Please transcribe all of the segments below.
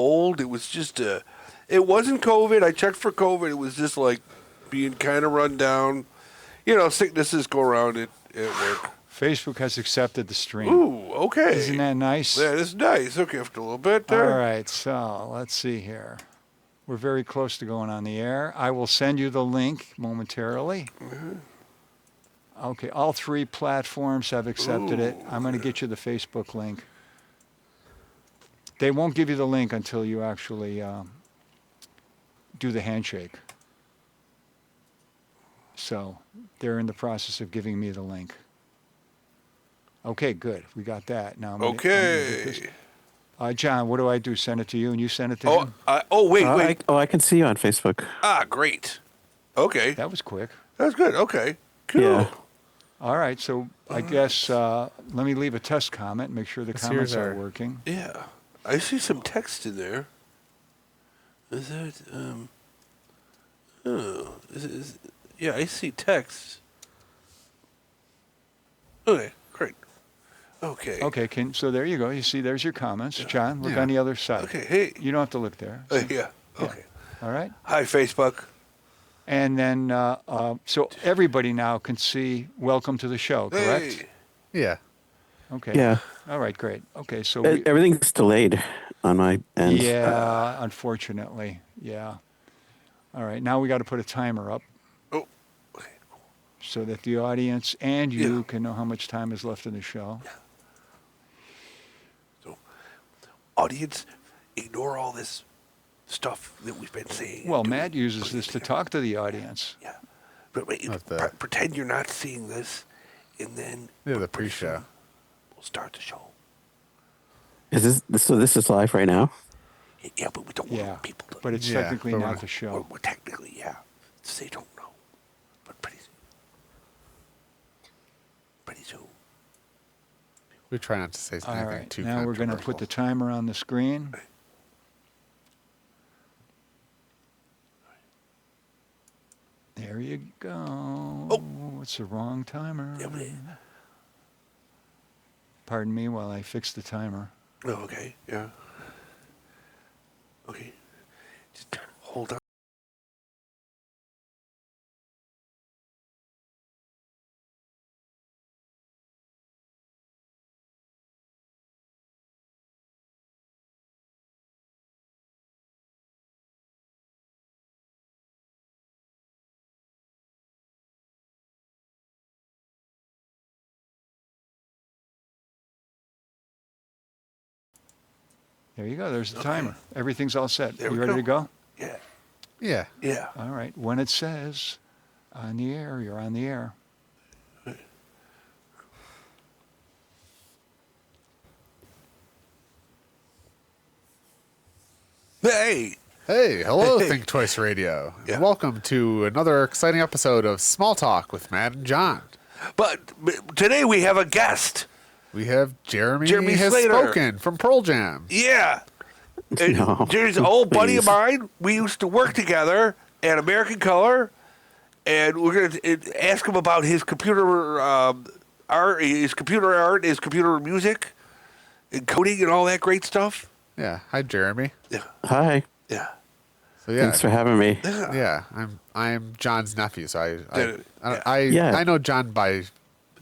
old. It was just it wasn't COVID. I checked for COVID. It was just like being kind of run down. You know, sicknesses go around at work. Facebook has accepted the stream. Ooh, okay. Isn't that nice? That is nice. Okay, after a little bit there. All right, so let's see here. We're very close to going on the air. I will send you the link momentarily. Mm-hmm. Okay, all 3 platforms have accepted it. I'm going to get you the Facebook link. They won't give you the link until you actually do the handshake. So they're in the process of giving me the link. Okay, good. We got that. Now I'm Okay. John, what do I do? Send it to you and you send it to him? Wait. I can see you on Facebook. Ah, great. Okay. That was quick. That's good. Okay. Cool. Yeah. All right, so I guess let me leave a test comment, make sure the comments are working. Yeah. I see some text in there. Is that, yeah, I see text. Okay, great. Okay. Okay, so there you go. You see, there's your comments. John, look on the other side. Okay, hey. You don't have to look there. Yeah, okay. All right? Hi, Facebook. And then, so everybody now can see welcome to the show, correct? Hey. Yeah. Okay. Yeah. All right, great. Okay, so Everything's delayed on my end. yeah, unfortunately, yeah. All right, now we got to put a timer up. Oh, okay. So that the audience and you can know how much time is left in the show. Yeah. So, audience, ignore all this stuff that we've been saying. Well, Matt uses this to talk to the audience. Yeah. But wait, pretend you're not seeing this, and then The pre-show. We'll start the show. Is this so? This is live right now. Yeah, but we don't want people to. But it's technically not the show. We're technically, yeah. So they don't know. But pretty soon. We try not to say All anything right, too now we're going to put the timer on the screen. There you go. Oh. It's the wrong timer. Yeah, but Pardon me while I fix the timer. oh, okay, yeah. Okay. Just hold on. There you go. There's the timer. Everything's all set. There You we ready go. to go? Yeah. Yeah. Yeah. All right. When it says on the air, you're on the air. Hey. Hey, hello, Hey. Think Twice Radio. Yeah. Welcome to another exciting episode of Smalltalk with Matt and John. But today we have a guest. We have Jeremy has Slater. spoken from Pearl Jam. Yeah. And No, there's an old buddy of please. mine. We used to work together at American Color, and we're going to ask him about his computer art, his computer music, and coding and all that great stuff. Yeah. Hi, Jeremy. Yeah. Hi. Yeah. So yeah, Thanks for having me. yeah, I'm John's nephew, so Yeah. I know John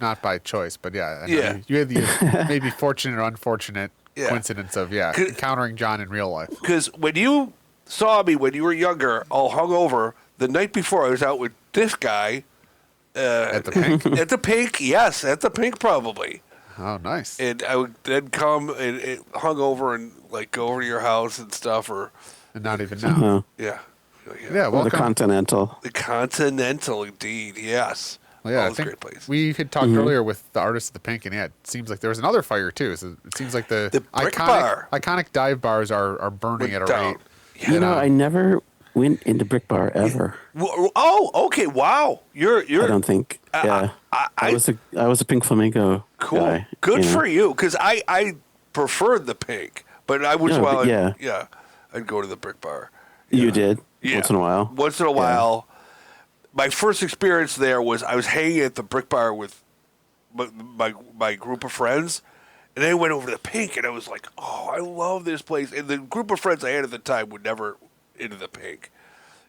not by choice, but yeah, I know Yeah. you had the maybe fortunate or unfortunate Yeah. coincidence of encountering John in real life. Because when you saw me when you were younger, all hungover, the night before I was out with this guy. At the Pink. At the Pink, yes, at the Pink probably. Oh, nice. And I would then come and hung over and like go over to your house and stuff, or And not even now. yeah, Yeah, Or the welcome. Continental. the Continental, indeed, yes. Well, yeah, Oh, I it's a think great place. we had talked earlier with the artist of the Pink, and yeah, it seems like there was another fire too. So it seems like the Brick Bar. iconic dive bars are burning Went at a down. rate. Yeah. You know, I never went into Brick Bar ever. Oh, okay, wow. You're I don't think. Yeah. I was a Pink Flamingo cool. guy. Good you know? for you, because I preferred the Pink, but I was No, but I'd go to the Brick Bar. You did Yeah. once in a while. Once in a while. My first experience there was I was hanging at the Brick Bar with my group of friends, And then I went over to the Pink, and I was like, oh, I love this place. And the group of friends I had at the time would never into the Pink.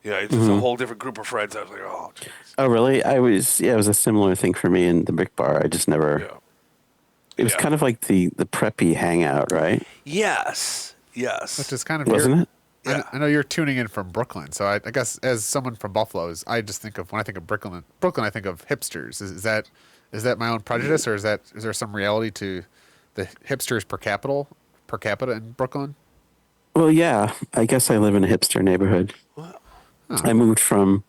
It's just a whole different group of friends. I was like, oh, jeez. Oh, really? It was a similar thing for me in the Brick Bar. I just never. Yeah. It was kind of like the preppy hangout, right? Yes. Which is kind of Wasn't it? Yeah. I know you're tuning in from Brooklyn, so I guess as someone from Buffalo, I just think of when I think of Brooklyn, I think of hipsters. Is that my own prejudice, or is there some reality to the hipsters per capita in Brooklyn? Well, yeah. I guess I live in a hipster neighborhood. I moved from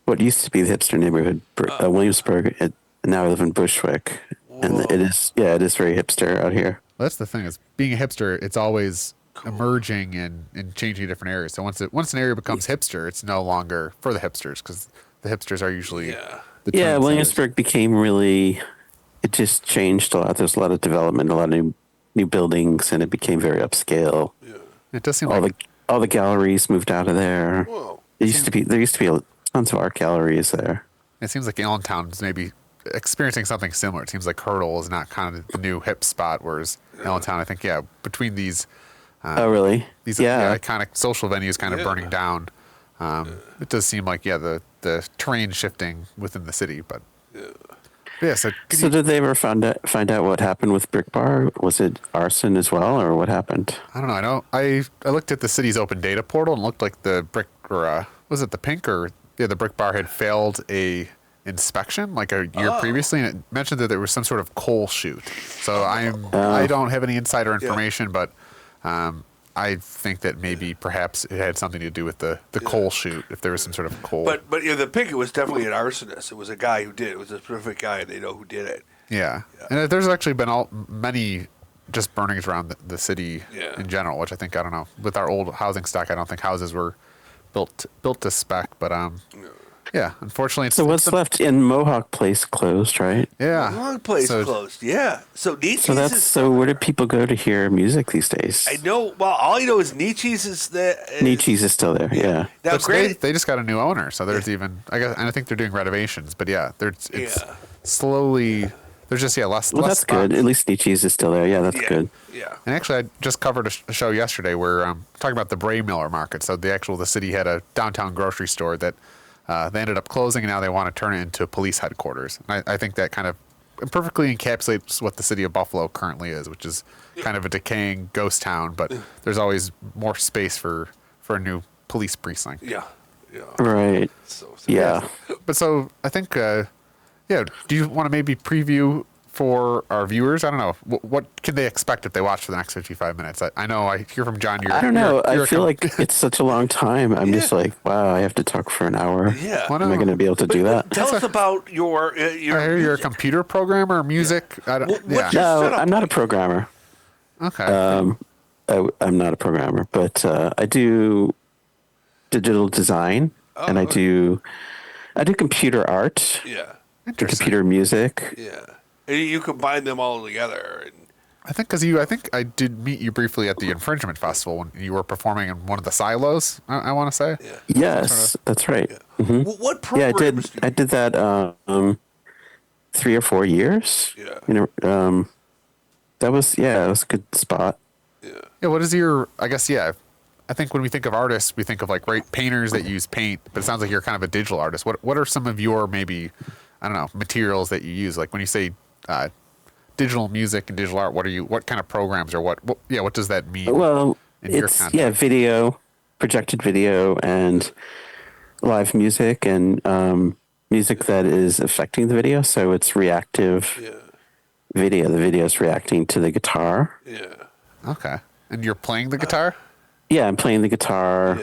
what used to be the hipster neighborhood, Williamsburg, and now I live in Bushwick, and it is very hipster out here. Well, that's the thing is being a hipster. It's always emerging and changing different areas. So once an area becomes hipster, it's no longer for the hipsters because the hipsters are usually the Yeah, trendsetters. Williamsburg became really. It just changed a lot. There's a lot of development, a lot of new buildings, and it became very upscale. Yeah. It does seem All the galleries moved out of there. Whoa. There used to be tons of art galleries there. It seems like Allentown is maybe experiencing something similar. It seems like Hurdle is not kind of the new hip spot, whereas Allentown, I think, between these Oh, really? these Yeah. iconic social venues kind of burning down, it does seem like the terrain shifting within the city. But yeah, so So did they ever find out what happened with Brick Bar? Was it arson as well, or what happened? I don't know. I looked at the city's open data portal and it looked like the brick or was it the Pink or the Brick Bar had failed a inspection like a year previously, and it mentioned that there was some sort of coal chute. So I don't have any insider information, but I think that maybe perhaps it had something to do with the coal chute, if there was some sort of coal. But the Pink, it was definitely an arsonist. It was a guy who did it. It was a specific guy, and they know who did it. Yeah. And there's actually been many just burnings around the city in general, which I don't know. With our old housing stock, I don't think houses were built to spec, but yeah, unfortunately. So what's left in Mohawk Place closed, right? Yeah. Long place closed. Yeah. So Nietzsche's So where do people go to hear music these days? I know. Well, all I know is Nietzsche's is the. Nietzsche's is still there. Yeah. Now, But granted, they just got a new owner, so there's even I think they're doing renovations, but it's slowly there's just less. Well, less that's good. spots. At least Nietzsche's is still there. Yeah, that's good. Yeah. And actually, I just covered a show yesterday where talking about the Bray Miller Market. So the city had a downtown grocery store that they ended up closing, and now they want to turn it into police headquarters. And I think that kind of perfectly encapsulates what the city of Buffalo currently is, which is kind of a decaying ghost town. But there's always more space for a new police precinct. Yeah. Right. So Yeah. But so I think, do you want to maybe preview for our viewers? I don't know. What can they expect if they watch for the next 55 minutes? I know I hear from John. I don't know. I feel like it's such a long time. I'm just like, wow, I have to talk for an hour. Yeah. Am I going to be able to do that? Tell us about your. I hear you're a computer programmer, music. I don't, yeah. No, I'm not a programmer. Okay. I'm not a programmer, but I do digital design, and I do computer art, Yeah. and computer music. Yeah. And you combine them all together. And I think I did meet you briefly at the Infringement Festival when you were performing in one of the silos. I want to say. yeah. Yes, that's right. Mhm. What Yeah, programs I did that 3 or 4 years. Yeah. That was a good spot. Yeah. What is your? I guess I think when we think of artists, we think of like painters that use paint, but it sounds like you're kind of a digital artist. What are some of your maybe, I don't know, materials that you use? Like when you say digital music and digital art, what kind of programs or what does that mean? Well, in your it's context? video, projected video, and live music, and music that is affecting the video. So it's reactive video. The video is reacting to the guitar. Yeah. Okay. And you're playing the guitar? Yeah, I'm playing the guitar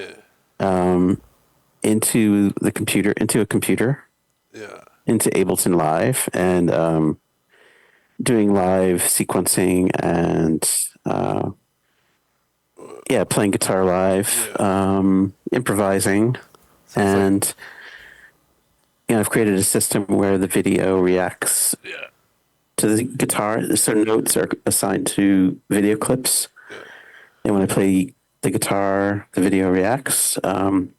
into a computer, Yeah. into Ableton Live, and doing live sequencing and playing guitar live, improvising, and I've created a system where the video reacts to the guitar. So notes are assigned to video clips, and when I play the guitar, the video reacts in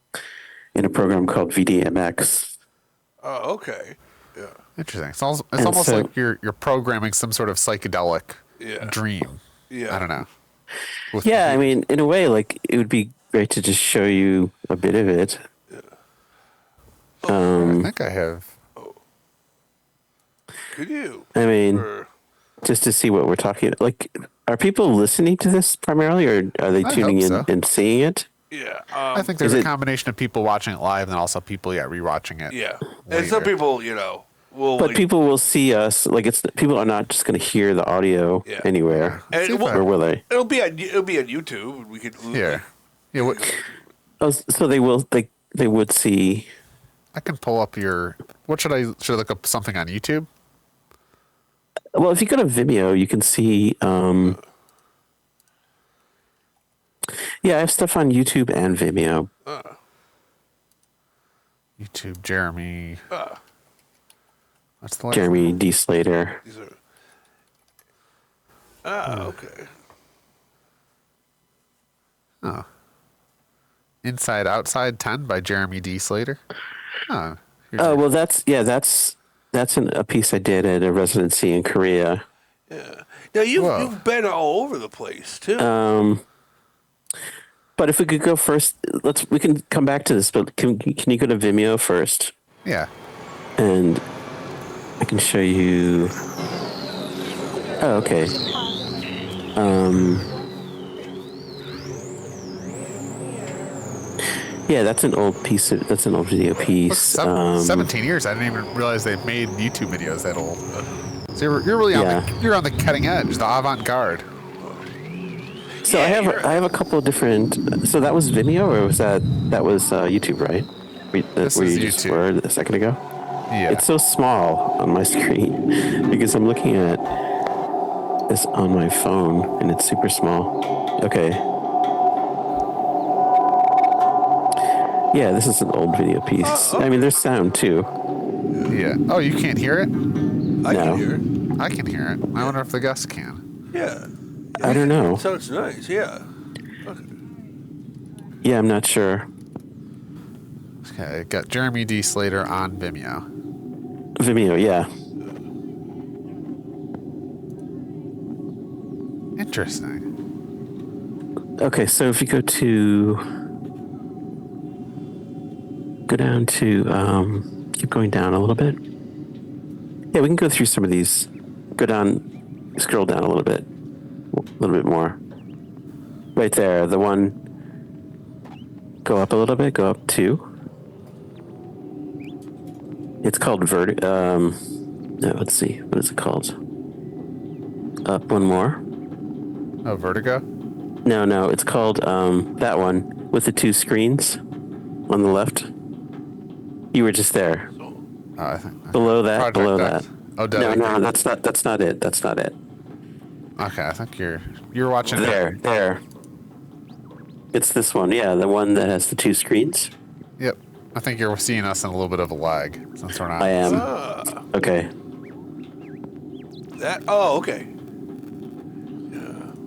a program called VDMX. Oh, okay. Yeah. Interesting. It's almost like you're programming some sort of psychedelic dream. Yeah. I don't know. Yeah, I mean, in a way, like it would be great to just show you a bit of it. I think I have. Could you? I mean, Or- just to see what we're talking about. Like, are people listening to this primarily, or are they I tuning hope in so. and seeing it? yeah. I think there's is a it- combination of people watching it live and also people, rewatching it. Yeah. And some later. people, will. But like, people will see us. Like, people are not just going to hear the audio Yeah. anywhere, And See if well, or will they? It'll be on YouTube. We could. Yeah. Yeah. What, Oh, so they will. They would see. I can pull up your. What should I look up something on YouTube? Well, if you go to Vimeo, you can see. Yeah, I have stuff on YouTube and Vimeo. YouTube, Jeremy. What's the last Jeremy name? D. Slater. These are. Okay. Oh. Inside Outside 10 by Jeremy D. Slater. Oh. here's Oh your- well, that's a piece I did at a residency in Korea. Yeah. Now Whoa. you've been all over the place too. But if we could go first, we can come back to this. But can you go to Vimeo first, yeah. and I can show you. Oh, okay. Yeah, that's an old video piece. Looks 17 years. I didn't even realize they made YouTube videos that old. So you're really you're on the cutting edge, the avant-garde. So I have a couple of different. So that was Vimeo, or was that was YouTube, right? This where is you just YouTube. were a second ago. Yeah. It's so small on my screen because I'm looking at this on my phone and it's super small. Okay. Yeah, this is an old video piece. I mean, there's sound too. Yeah. Oh, you can't hear it? I no. can hear it. I can hear it. I wonder if the guests can. Yeah. I don't know. It sounds nice. Yeah. Okay. Yeah, I'm not sure. Okay, got Jeremy D. Slater on Vimeo. Vimeo, yeah. Interesting. Okay, so if you go down to keep going down a little bit. Yeah, we can go through some of these. Scroll down a little bit more. Right there, the one. Go up a little bit. Go up 2. It's called No, let's see. What is it called? Up one more. Oh, Vertigo? No, it's called that one with the 2 screens on the left. You were just there. I think. Below that. Project Below X. that. Oh, No, Delegate. that's not it. That's not it. Okay, I think you're watching There. It's this one. Yeah, the one that has the 2 screens. Yep. I think you're seeing us in a little bit of a lag since we're not. I am. Okay. That. Oh, okay.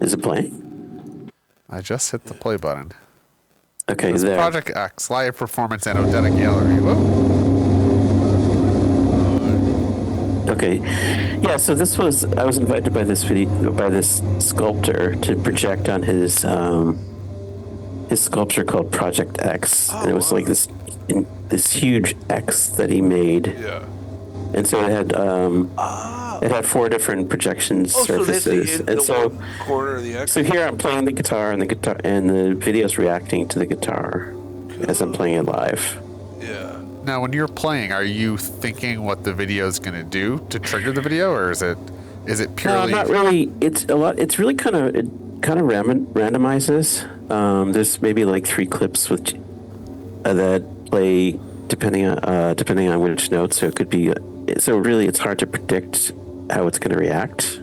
Is it playing? I just hit the play button. Okay, It's there. Project X, live performance and Odetta Gallery. Whoa. Okay. Yeah, so I was invited by this sculptor to project on his sculpture called Project X. And it was like this huge X that he made. Yeah. And so it had 4 different projection surfaces. So and so one corner of the X. so here I'm playing the guitar and the video's reacting to the guitar as I'm playing it live. Yeah. Now, when you're playing, are you thinking what the video is going to do to trigger the video, or is it No, purely? not really. It's a lot. It's really kind of randomizes. There's maybe like 3 clips that play depending on which note. So it could be. So really, it's hard to predict how it's going to react.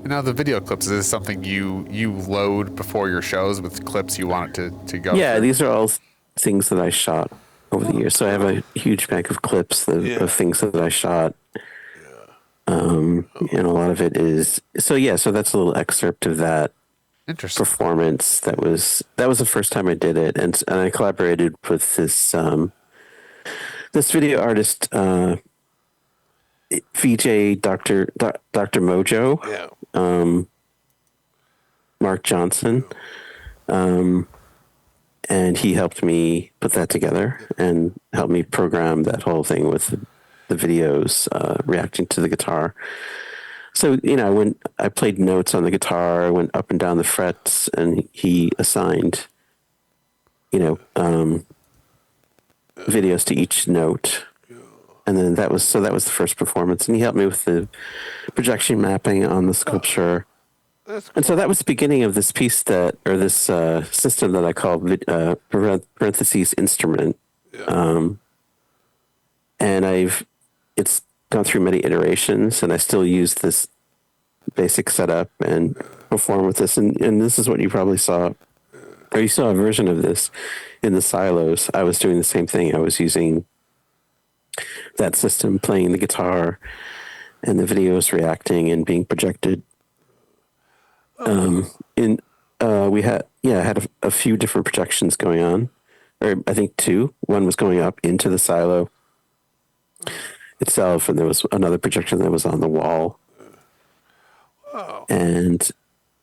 Now, the video clips, is this something you load before your shows with clips you want it to go? Yeah, through? these are all things that I shot over the years. So I have a huge bank of clips of things that I shot. And a lot of it is so that's a little excerpt of that Interesting. performance. That was the first time I did it, and I collaborated with this video artist. VJ Dr. Mojo, Yeah. Mark Johnson, and he helped me put that together and helped me program that whole thing with the videos reacting to the guitar. So I played notes on the guitar, I went up and down the frets, and he assigned videos to each note. And then that was the first performance, and he helped me with the projection mapping on the sculpture. That's cool. And so that was the beginning of this piece this system that I called parentheses instrument. Yeah. And it's gone through many iterations, and I still use this basic setup and perform with this. And this is what you probably saw, or you saw a version of this in the silos. I was doing the same thing. I was using that system, playing the guitar, and the videos reacting and being projected. We had a few different projections going on, or I think two. One was going up into the silo itself, and there was another projection that was on the wall. Wow. And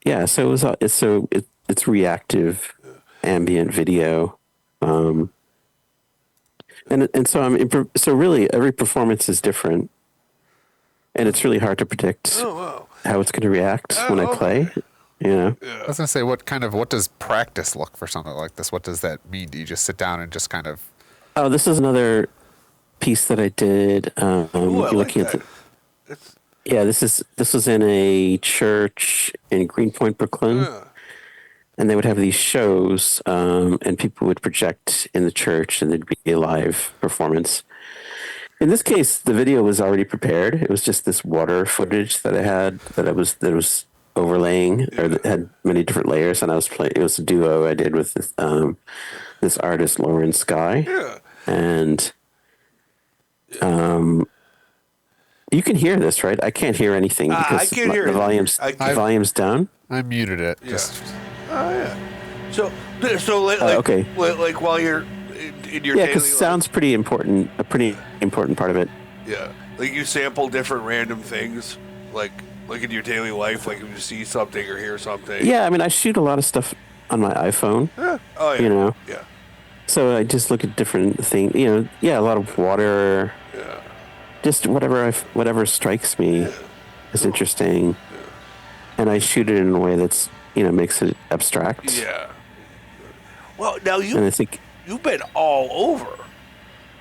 yeah, so it's reactive ambient video. So really every performance is different, and it's really hard to predict Oh, wow. how it's going to react when I play. I was gonna say, what does practice look for something like this? What does that mean? Do you just sit down and just kind of? Oh, this is another piece that I did. Ooh, I like Looking that. at It's, this was in a church in Greenpoint, Brooklyn, and they would have these shows, and people would project in the church, and there'd be a live performance. In this case, the video was already prepared. It was just this water footage that I had that was overlaying, or that had many different layers, and I was playing. It was a duo I did with this artist Lauren Sky, and you can hear this, right? I can't hear anything because I can't hear the it. the volume's down. I muted it. Yeah. Just Oh yeah. So like, okay. like while you're in your Yeah, daily because life, sound's pretty important. A pretty important part of it. yeah, like you sample different random things, like in your daily life, like if you see something or hear something. Yeah, I mean, I shoot a lot of stuff on my iPhone. Yeah. Oh yeah. You know. Yeah. So I just look at different things. A lot of water. Yeah. Just whatever strikes me is interesting, and I shoot it in a way that's makes it abstract. Yeah. Well, now And I think you've been all over.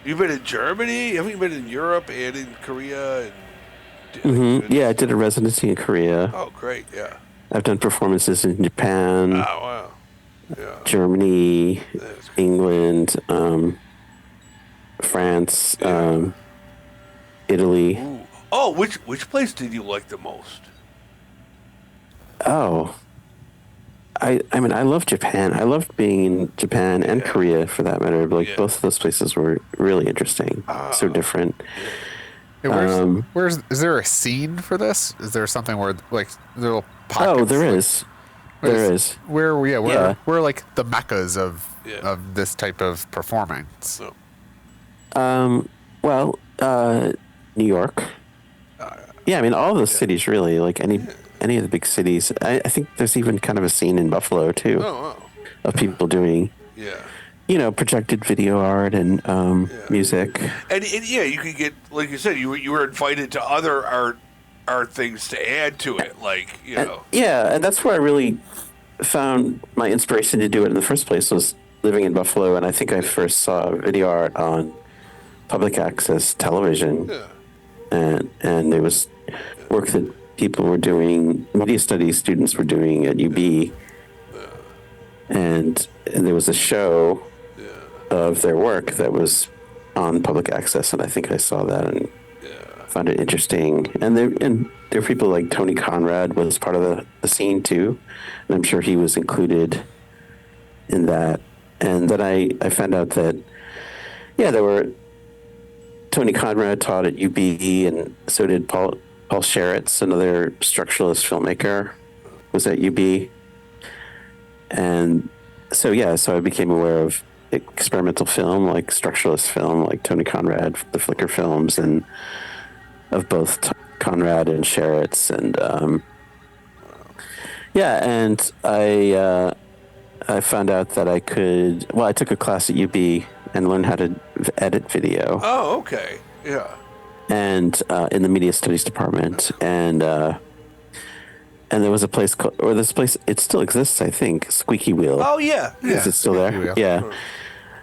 You've been in Germany. Haven't you been in Europe and in Korea? I did a residency in Korea. Oh, great. Yeah. I've done performances in Japan, Oh, wow. Yeah. Germany, That's cool. England, France, Italy. Ooh. Oh, which place did you like the most? Oh, I mean, I love Japan. I loved being in Japan and Korea, for that matter. Like both of those places were really interesting, so different. Hey, is there a scene for this? Is there something where like little pockets? Oh, there is. There is. Where Yeah. we're like the meccas of Yeah. this type of performance. So, New York. Yeah, I mean, all those cities really. Like any of the big cities. I think there's even kind of a scene in Buffalo too oh, wow. of people doing Yeah. projected video art and music. And yeah, you could get, like you said, you were invited to other art things to add to it, like And that's where I really found my inspiration to do it in the first place, was living in Buffalo, and I think I first saw video art on public access television, and there was work that people were doing, media studies students were doing at UB, and there was a show of their work that was on public access, and I think I saw that and found it interesting. And there were people like Tony Conrad was part of the scene too, and I'm sure he was included in that. And then I found out that there were Tony Conrad taught at UB, and so did Paul Sherritt's, another structuralist filmmaker, was at UB. And so I became aware of experimental film, like structuralist film, like Tony Conrad, the Flickr films, and of both Conrad and Sherritt's, and yeah, and I found out that I could. Well, I took a class at UB and learned how to edit video, Oh, okay. Yeah. and in the media studies department, and there was a place called, or this place, it still exists, I think, Squeaky Wheel. Oh, yeah. Is it still Squeaky there? Wheel. Yeah.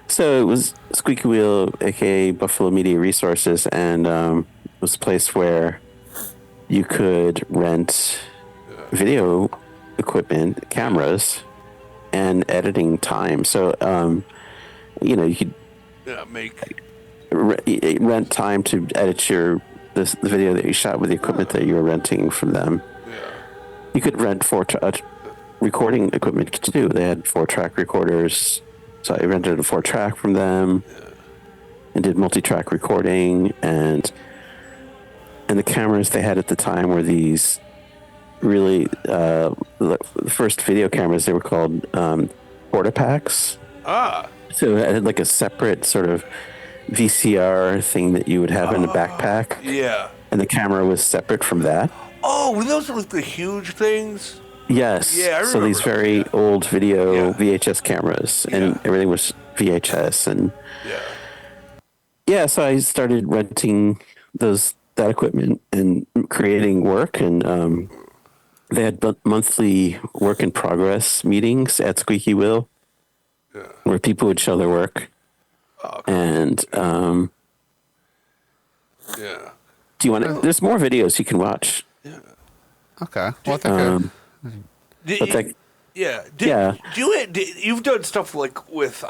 So it was Squeaky Wheel, aka Buffalo Media Resources, and it was a place where you could rent video equipment, cameras, and editing time. So, you could Yeah, make. rent time to edit the video that you shot with the equipment that you were renting from them. Yeah. You could rent recording equipment too. They had 4-track recorders, so I rented a 4-track from them and did multi-track recording. And the cameras they had at the time were these really the first video cameras. They were called Portapacks. Ah. So it had like a separate sort of VCR thing that you would have in a backpack, Yeah. and the camera was separate from that. Oh, were those like the huge things? Yes. Yeah, I so these remember. very old video Yeah. VHS cameras, and Yeah. everything was VHS, and Yeah. so I started renting that equipment and creating work, and they had monthly work in progress meetings at Squeaky Wheel, where people would show their work. Oh, cool. And Yeah. do you want to? There's more videos you can watch. Okay. Well, I think Did But you- that, yeah. Yeah. You've done stuff like with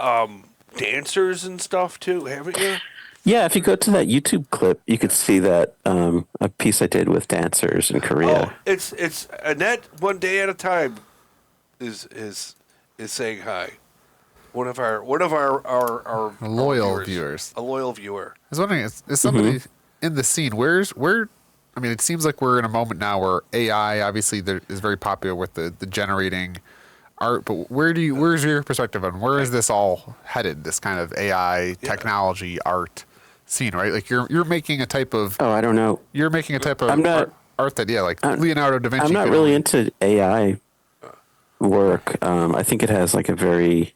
dancers and stuff too, haven't you? yeah, if you go to that YouTube clip, you could see that a piece I did with dancers in Korea. Oh, it's Annette. One day at a time is saying hi. One of our loyal viewers. A loyal viewer. I was wondering, is somebody in the scene? I mean, it seems like we're in a moment now where AI obviously is very popular with the generating art. But where's your perspective on where is this all headed? This kind of AI technology art scene, right? Like you're making a type of Oh, I don't know. you're making a type of I'm not- art that like Leonardo da Vinci. I'm not could really only- into AI work. I think it has like a very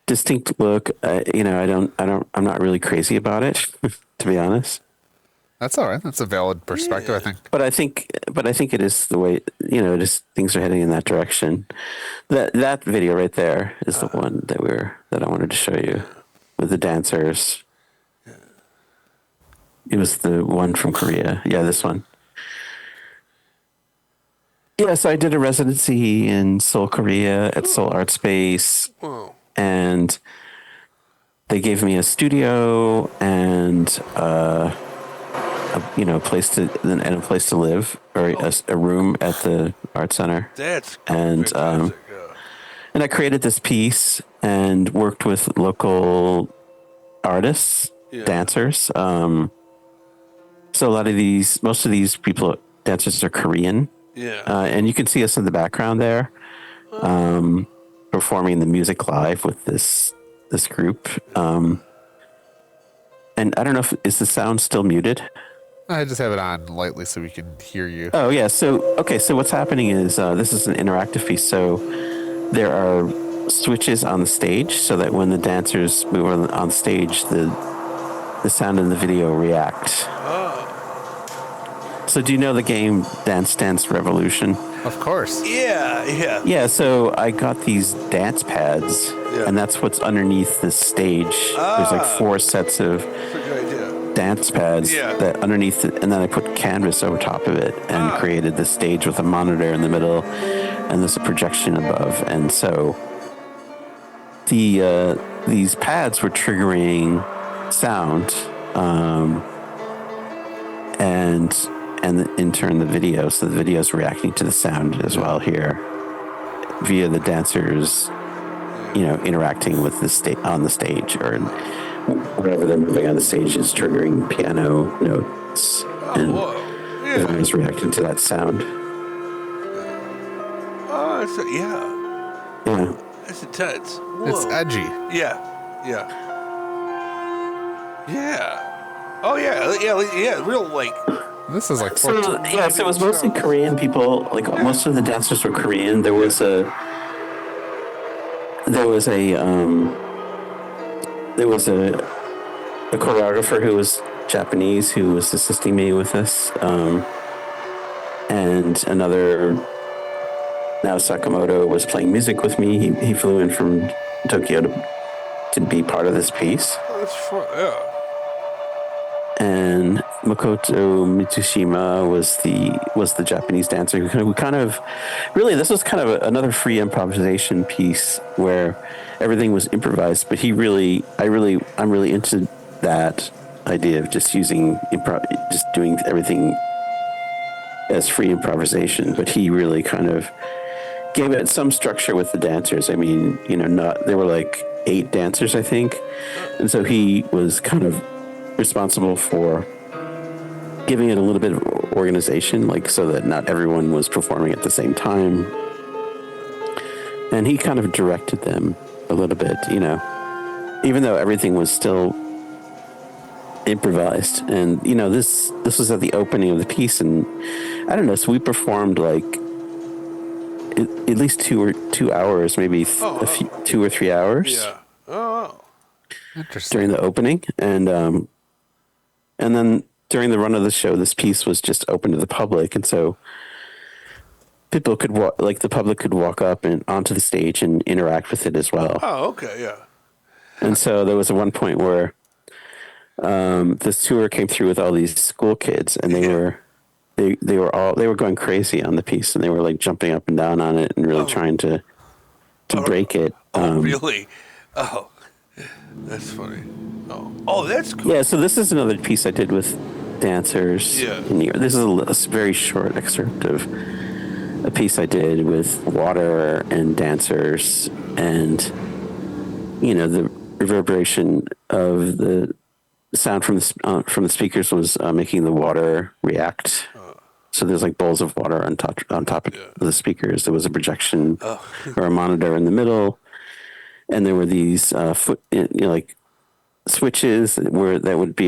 distinct look. I'm not really crazy about it, to be honest. That's all right. That's a valid perspective, I think. But I think it is the way, things are heading in that direction. That video right there is the one that I wanted to show you with the dancers. It was the one from Korea. Yeah, this one. Yeah, so I did a residency in Seoul, Korea at Seoul Art Space. Whoa. And they gave me a studio and a place to live, or a room at the art center. That's And, fantastic, yeah. And I created this piece and worked with local artists, dancers. So most of these dancers are Korean. Yeah. And you can see us in the background there, performing the music live with this group. And I don't know is the sound still muted? I just have it on lightly so we can hear you. Oh yeah. So what's happening is this is an interactive piece. So there are switches on the stage so that when the dancers move on stage, the sound in the video reacts. So do you know the game Dance Dance Revolution? Of course. Yeah. Yeah, so I got these dance pads, and that's what's underneath this stage. There's like 4 sets of That's a good idea. dance pads Yeah. that underneath it, and then I put canvas over top of it and created this stage with a monitor in the middle, and there's a projection above. And so these pads were triggering sound, and in turn the video. So the video is reacting to the sound as well here via the dancers, interacting with on the stage, or whatever they're moving on the stage is triggering piano notes, and Whoa. everyone's reacting to that sound. Oh, Yeah. that's intense. It's Whoa. edgy. Yeah. Oh yeah, real like. This is like So 14. yeah, so it was mostly Korean people. Like most of the dancers were Korean. There was a choreographer who was Japanese who was assisting me with this, and another Nao Sakamoto was playing music with me. He flew in from Tokyo to be part of this piece. Oh, that's fun. Yeah. And Makoto Mitsushima was the Japanese dancer who kind of really, this was kind of another free improvisation piece where everything was improvised, but I'm really into that idea of just using just doing everything as free improvisation, but he really kind of gave it some structure with the dancers. I mean, there were like 8 dancers, I think, and so he was kind of responsible for giving it a little bit of organization, like so that not everyone was performing at the same time. And he kind of directed them a little bit, even though everything was still improvised. And this was at the opening of the piece, and I don't know. So we performed like at least 2 hours, maybe a few, 2 or 3 hours. Yeah. Oh. Interesting. During the opening, and then during the run of the show, this piece was just open to the public, and so people could the public could walk up and onto the stage and interact with it as well. Oh, okay, yeah. And so there was one point where this tour came through with all these school kids, and they were going crazy on the piece, and they were like jumping up and down on it and really trying to break it. Really? Oh, that's funny. Oh, that's cool. Yeah, so this is another piece I did with dancers. Yeah. This is a very short excerpt of a piece I did with water and dancers, and the reverberation of the sound from the speakers was making the water react. So there's like bowls of water on top of the speakers. There was a projection or a monitor in the middle, and there were these like switches that would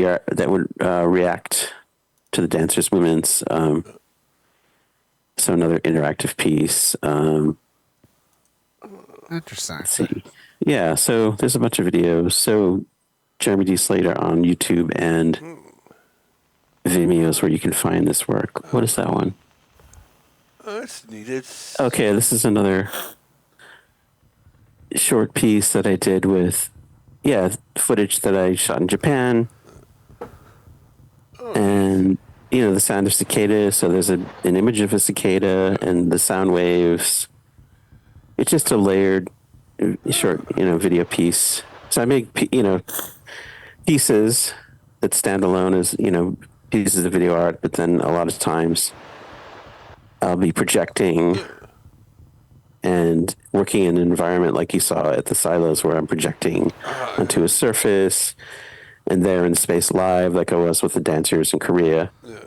react to the dancers' movements. So another interactive piece. Interesting. Let's see. Yeah, so there's a bunch of videos. So Jeremy D. Slater on YouTube and Vimeo's where you can find this work. What is that one? Oh, that's neat. It's Okay, this is another short piece that I did with, footage that I shot in Japan. And, the sound of cicadas. So there's an image of a cicada and the sound waves. It's just a layered, short, video piece. So I make, pieces that stand alone as, pieces of video art, but then a lot of times I'll be projecting and working in an environment like you saw at the silos where I'm projecting onto a surface and there in space live like I was with the dancers in Korea. Yeah.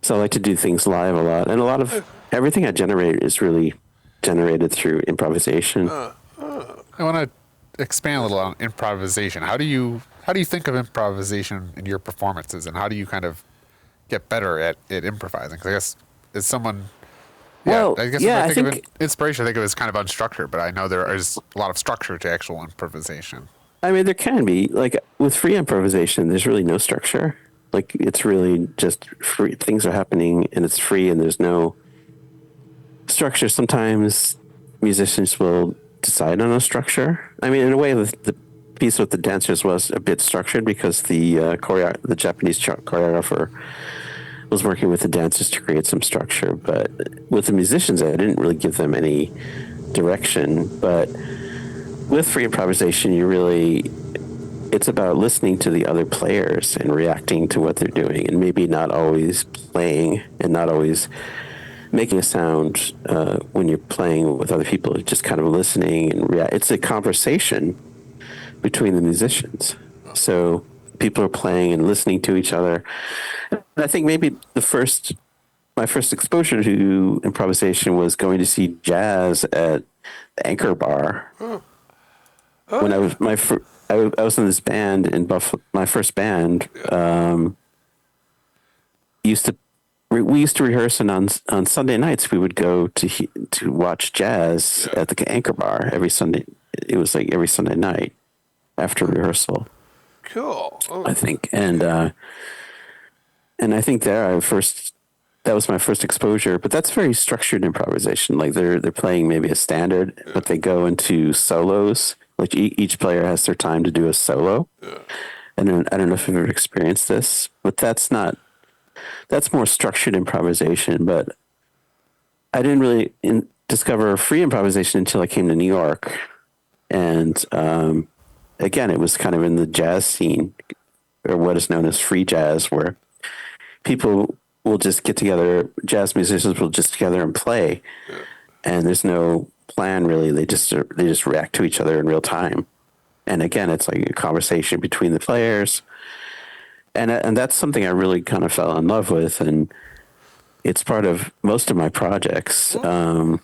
So I like to do things live a lot. And a lot of everything I generate is really generated through improvisation. I want to expand a little on improvisation. How do you think of improvisation in your performances, and how do you kind of get better at improvising? Because I guess as someone... Well, I guess when I think of inspiration, I think of it as kind of unstructured, but I know there is a lot of structure to actual improvisation. I mean, there can be. Like, with free improvisation, there's really no structure. Like, it's really just free. Things are happening, and it's free, and there's no structure. Sometimes musicians will decide on a structure. I mean, in a way, the piece with the dancers was a bit structured because the Japanese choreographer was working with the dancers to create some structure. But with the musicians, I didn't really give them any direction. But with free improvisation, it's about listening to the other players and reacting to what they're doing, and maybe not always playing and not always making a sound when you're playing with other people. It's just kind of listening and react. It's a conversation between the musicians. So people are playing and listening to each other. And I think maybe my first exposure to improvisation was going to see jazz at the Anchor Bar. when I was I was in this band in Buffalo. My first band used to we used to rehearse, and on Sunday nights we would go to watch jazz at the Anchor Bar every Sunday. It was like every Sunday night after rehearsal, Cool. Oh, I think, and I think that was my first exposure. But that's very structured improvisation. Like they're playing maybe a standard, but they go into solos. Like each player has their time to do a solo. And I don't know if you've ever experienced this, but that's more structured improvisation. But I didn't really discover free improvisation until I came to New York. And again, it was kind of in the jazz scene, or what is known as free jazz, where people will just get together, jazz musicians will just together and play, and there's no plan really. They just react to each other in real time. And again, it's like a conversation between the players, and that's something I really kind of fell in love with, and it's part of most of my projects. I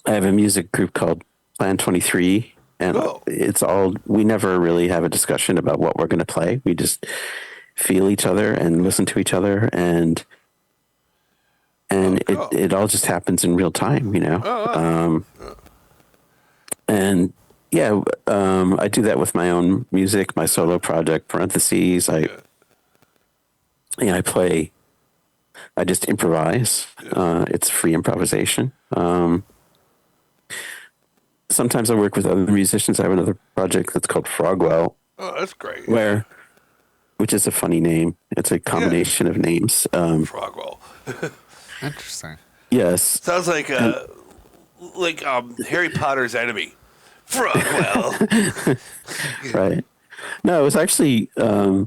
have a music group called Plan 23, and we never really have a discussion about what we're going to play. We just feel each other and listen to each other, and it all just happens in real time, and yeah, I do that with my own music, my solo project, Parentheses. I just improvise. It's free improvisation. Sometimes I work with other musicians. I have another project that's called Frogwell. Oh, that's great. Which is a funny name. It's a combination of names. Frogwell. Interesting. Yes. Sounds like Harry Potter's enemy. Frogwell. Right. No, it was actually a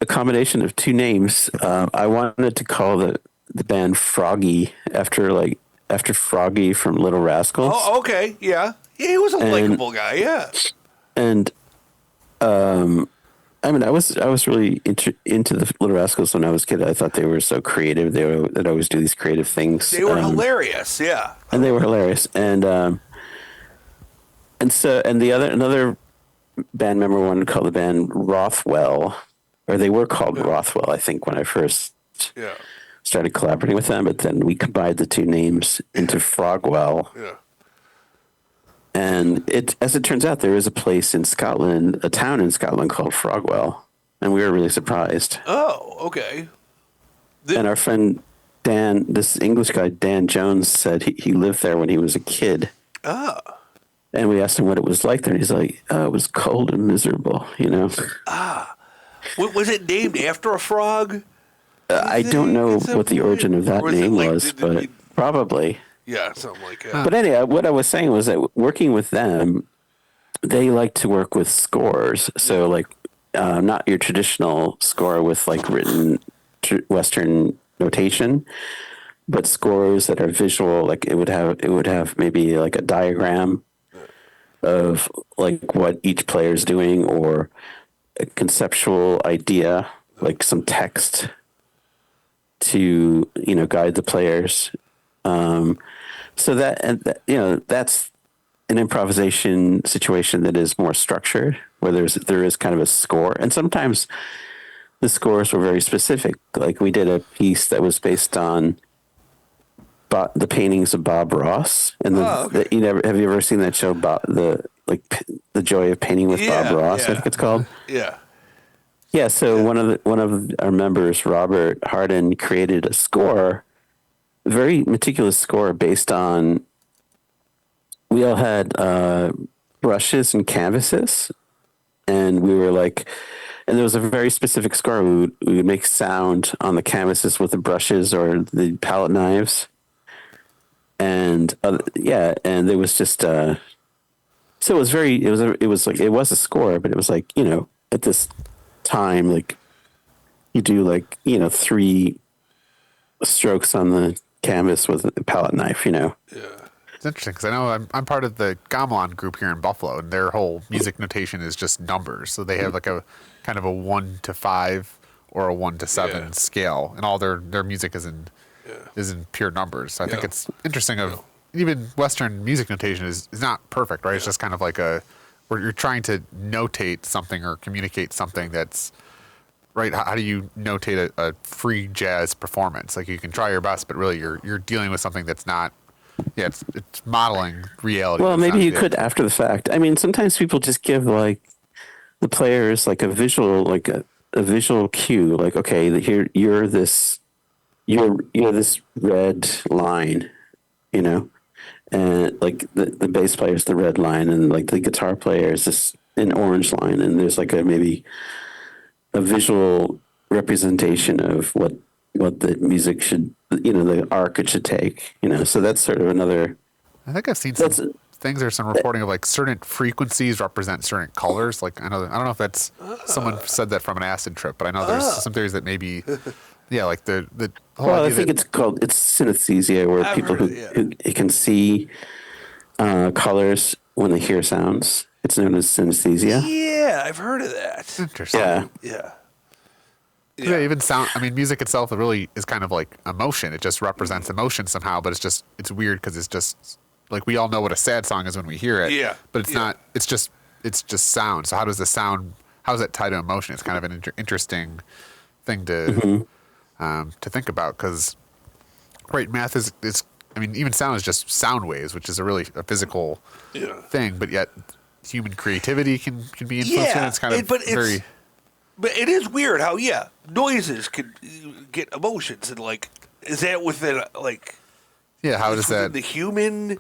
combination of two names. I wanted to call the band Froggy after Froggy from Little Rascals. Oh, okay. Yeah. He was a likable guy. Yeah. And I mean, I was really into the Little Rascals when I was a kid. I thought they were so creative. They'd always do these creative things. They were hilarious. Yeah. And they were hilarious. And another band member wanted to call the band Rothwell, or they were called Rothwell, I think, when I first started collaborating with them. But then we combined the two names into Frogwell. Yeah. And as it turns out, there is a place in Scotland, a town in Scotland called Frogwell, and we were really surprised. Oh, okay. And our friend Dan, this English guy, Dan Jones, said he lived there when he was a kid. Ah. And we asked him what it was like there, and he's like, "Oh, it was cold and miserable, Ah. Was it named after a frog? I don't know what the origin of that name was, but probably. Yeah, something like that. But anyway, what I was saying was that working with them, they like to work with scores. So not your traditional score with written Western notation, but scores that are visual. Like it would have maybe like a diagram of what each player is doing, or a conceptual idea, like some text to guide the players. So that's an improvisation situation that is more structured, where there is kind of a score, and sometimes the scores were very specific. Like we did a piece that was based on the paintings of Bob Ross, and have you ever seen that show, the Joy of Painting with Bob Ross? I think it's called. Yeah. Yeah. So one of our members, Robert Hardin, created a score. Very meticulous score based on, we all had brushes and canvases, and we were and there was a very specific score. We would make sound on the canvases with the brushes or the palette knives, and and there was just so it was it was a score, but it was at this time you do 3 strokes on the canvas with a palette knife, Yeah. It's interesting because I know I'm part of the Gamelan group here in Buffalo, and their whole music notation is just numbers. So they have a kind of a 1 to 5 or a 1 to 7 scale, and all their music is in pure numbers. So I think it's interesting. Even Western music notation is not perfect, right? It's just kind of like a where you're trying to notate something or communicate something that's right. How do you notate a free jazz performance? Like you can try your best, but really you're dealing with something that's not. Yeah, it's modeling reality. Well, maybe you could after the fact. I mean, sometimes people just give like the players like a visual, like a visual cue. Like, okay, here you're this red line, you know, and like the bass player is the red line, and like the guitar player is this an orange line, and there's like maybe a visual representation of what the music should, the arc it should take, So that's sort of another. I think I've seen some things or some reporting of like certain frequencies represent certain colors. Like I don't know if that's someone said that from an acid trip, but I know there's some theories that maybe, yeah, like the whole. Well, I think it's synesthesia, where people who can see colors when they hear sounds. It's known as synesthesia. Yeah, I've heard of that. Interesting. Yeah. Yeah, even sound. I mean, music itself really is kind of like emotion. It just represents emotion somehow, but it's weird because it's just like we all know what a sad song is when we hear it. Yeah. But it's not. It's just sound. So how does the sound? How is that tied to emotion? It's kind of an interesting thing to think about because math is. I mean, even sound is just sound waves, which is a physical thing. But yet, human creativity can be influenced. Yeah, It's kind of very. But it is weird how noises can get emotions, and like is that within like how does that the human?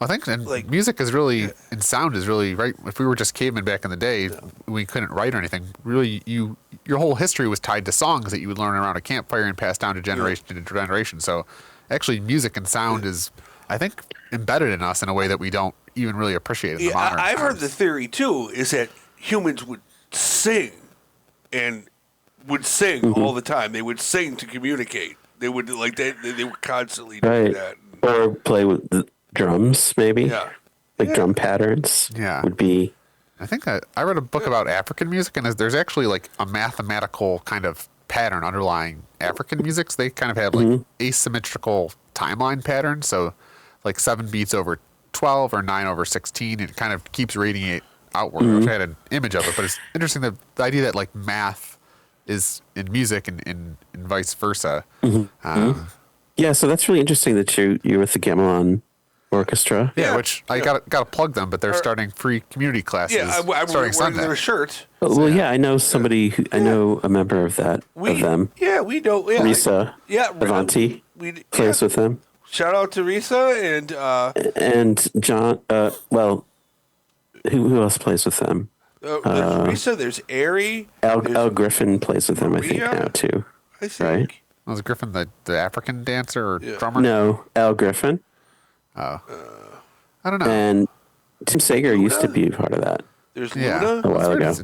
I think music is really and sound is really right. If we were just cavemen back in the day, we couldn't write or anything. Really, your whole history was tied to songs that you would learn around a campfire and pass down to generation to generation. So actually, music and sound is, I think, embedded in us in a way that we don't even really appreciate in the modern I've times. heard the theory too is that humans would sing and would sing all the time. They would sing to communicate. They would they were constantly doing that. Or play with the drums, maybe. Yeah. Drum patterns. Yeah. Would be. I think I read a book about African music, and there's actually like a mathematical kind of pattern underlying African music. So they kind of have like asymmetrical timeline patterns. So like 7 beats over 12 or 9 over 16. It kind of keeps radiate outward. I wish I had an image of it, but it's interesting the idea that like math is in music and vice versa. Yeah, so that's really interesting that you're with the Gamelan Orchestra. Yeah, which I got to plug them, but they're starting free community classes. Yeah, I'm starting wearing Sunday. their shirt. Well, I know somebody. I know a member of them. Yeah, we know. Yeah, Risa. Avanti plays with them. Shout out to Risa and John. Who else plays with them? There's Risa. There's Ari. Al Griffin plays with them, I think, now too. I think. Right? Was Griffin the African dancer or drummer? No, Al Griffin. Oh. I don't know. And Tim Sager used to be part of that. There's Luna. A while ago.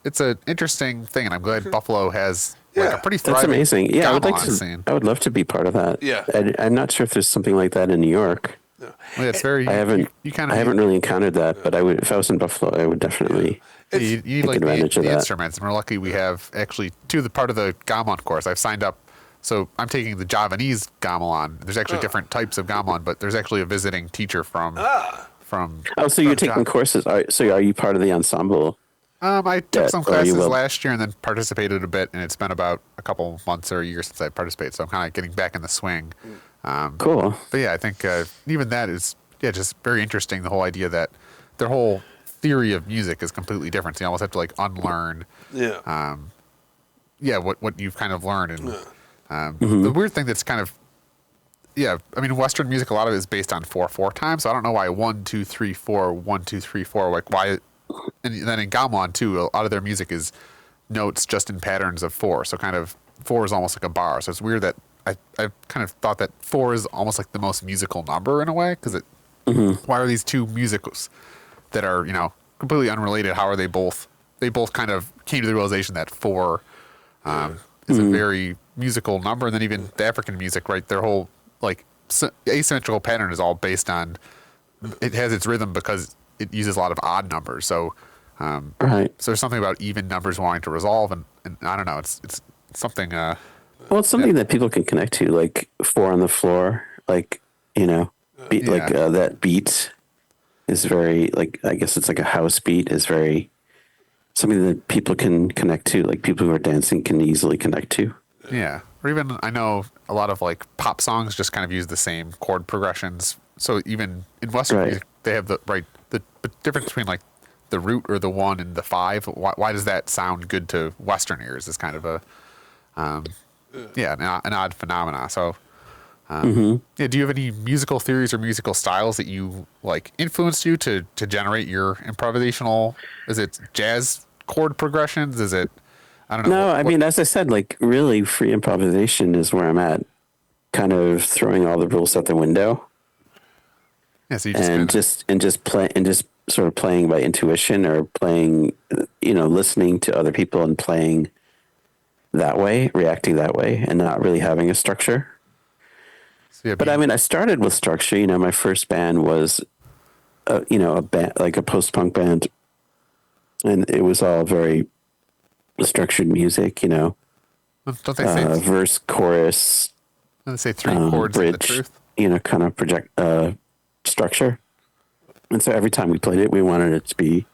It's an interesting thing, and I'm glad Buffalo has like a pretty thriving. That's amazing. Yeah, scene. I would love to be part of that. Yeah. I'm not sure if there's something like that in New York. Well, it's very. I haven't really encountered that, but I would, if I was in Buffalo, I would definitely. You need like advantage of the that. instruments, and we're lucky we have actually the part of the gamelan course. I've signed up, so I'm taking the Javanese gamelan. There's actually different types of gamelan, but there's actually a visiting teacher from. Oh, so you're taking courses? So are you part of the ensemble? I took some classes last year and then participated a bit, and it's been about a couple months or a year since I participated, so I'm kind of getting back in the swing. Cool. But yeah, I think even that is just very interesting. The whole idea that their whole theory of music is completely different. So you almost have to like unlearn. What you've kind of learned. And the weird thing that's kind of I mean, Western music, a lot of it is based on 4/4 time. So I don't know why 1 2 3 4 1 2 3 4 like why. And then in gamelan too, a lot of their music is notes just in patterns of 4. So kind of 4 is almost like a bar. So it's weird that I've kind of thought that 4 is almost like the most musical number in a way because why are these two musicals that are completely unrelated? How are they both? They both kind of came to the realization that 4 is a very musical number, and then even the African music, right? Their whole like asymmetrical pattern is all based on it has its rhythm because it uses a lot of odd numbers. So, right. So there's something about even numbers wanting to resolve, and I don't know. It's something. Well, it's something that people can connect to, like 4 on the floor, like that beat. is very like, I guess it's like a house beat is very something that people can connect to, like people who are dancing can easily connect to. Yeah. Or even I know a lot of like pop songs just kind of use the same chord progressions. So even in Western Right. music, they have the difference between like the root or the 1 and the 5. Why does that sound good to Western ears? Is kind of a an odd phenomena. So yeah, do you have any musical theories or musical styles that you like influenced you to generate your improvisational? Is it jazz chord progressions? Is it I don't know. No, I mean, as I said, like really free improvisation is where I'm at, kind of throwing all the rules out the window Yeah, so you just and kind of just sort of playing by intuition or playing, listening to other people and playing that way, reacting that way, and not really having a structure. so yeah, But I mean, I started with structure. My first band was, a band like a post-punk band, and it was all very structured music. don't they say Verse, chorus, three chords and the bridge. truth? Kind of project structure. And so every time we played it, we wanted it to be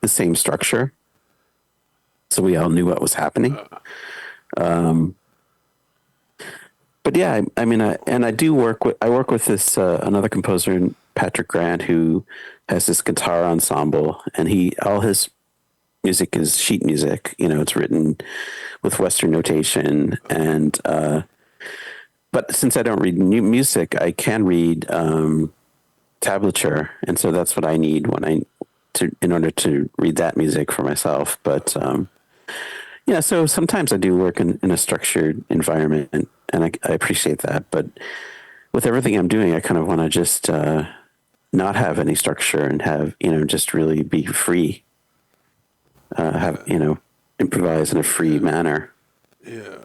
the same structure, so we all knew what was happening. But yeah, I mean, I work with this another composer, Patrick Grant, who has this guitar ensemble, and all his music is sheet music. It's written with Western notation, and but since I don't read new music, I can read tablature, and so that's what I need in order to read that music for myself. But so sometimes I do work in a structured environment, and I appreciate that. But with everything I'm doing, I kind of want to just not have any structure and have, just really be free, improvise in a free manner. Yeah.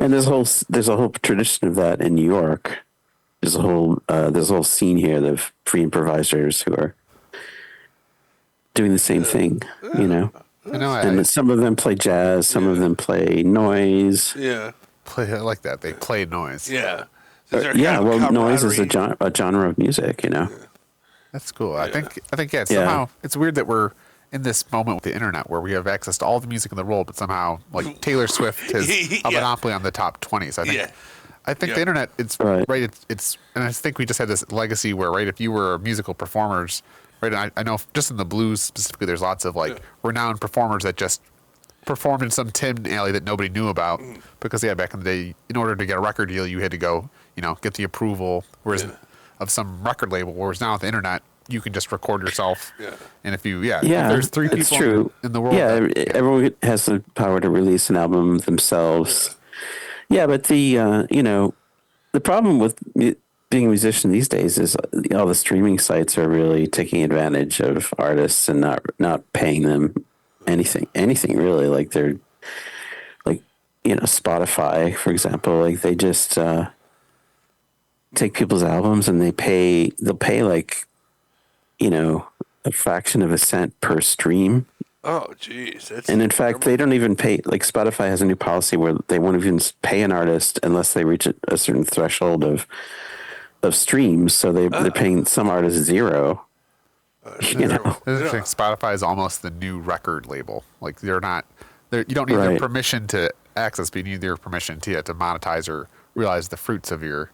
And there's a whole tradition of that in New York. There's a whole scene here of free improvisers who are doing the same thing, I know. And some of them play jazz, some of them play noise. Yeah. I like that. They play noise. Yeah. Is there Yeah, kind of well, noise is camaraderie? a genre of music, That's cool. I think yeah. Yeah. Somehow it's weird that we're in this moment with the internet where we have access to all the music in the world, but somehow like Taylor Swift has a Yeah. monopoly on the top 20. So I think Yeah. the internet it's Right. right. It's and I think we just had this legacy where if you were musical performers, right? And I know just in the blues specifically, there's lots of like renowned performers that just performed in some tin alley that nobody knew about because back in the day, in order to get a record deal, you had to go get the approval of some record label. Whereas now with the internet, you can just record yourself. Yeah. And if you if Yeah, there's three it's people true. in the world, Yeah, everyone has the power to release an album themselves. Yeah, but the problem with being a musician these days is all the streaming sites are really taking advantage of artists and not paying them anything really. Like they're like Spotify, for example, like they just take people's albums and they'll pay like a fraction of a cent per stream. Oh, geez. That's And in fact, they don't even pay. Like Spotify has a new policy where they won't even pay an artist unless they reach a certain threshold of streams. So they're paying some artists zero. It's interesting. Spotify is almost the new record label. Like you don't need their Right. permission to access, but you need their permission to monetize or realize the fruits of your.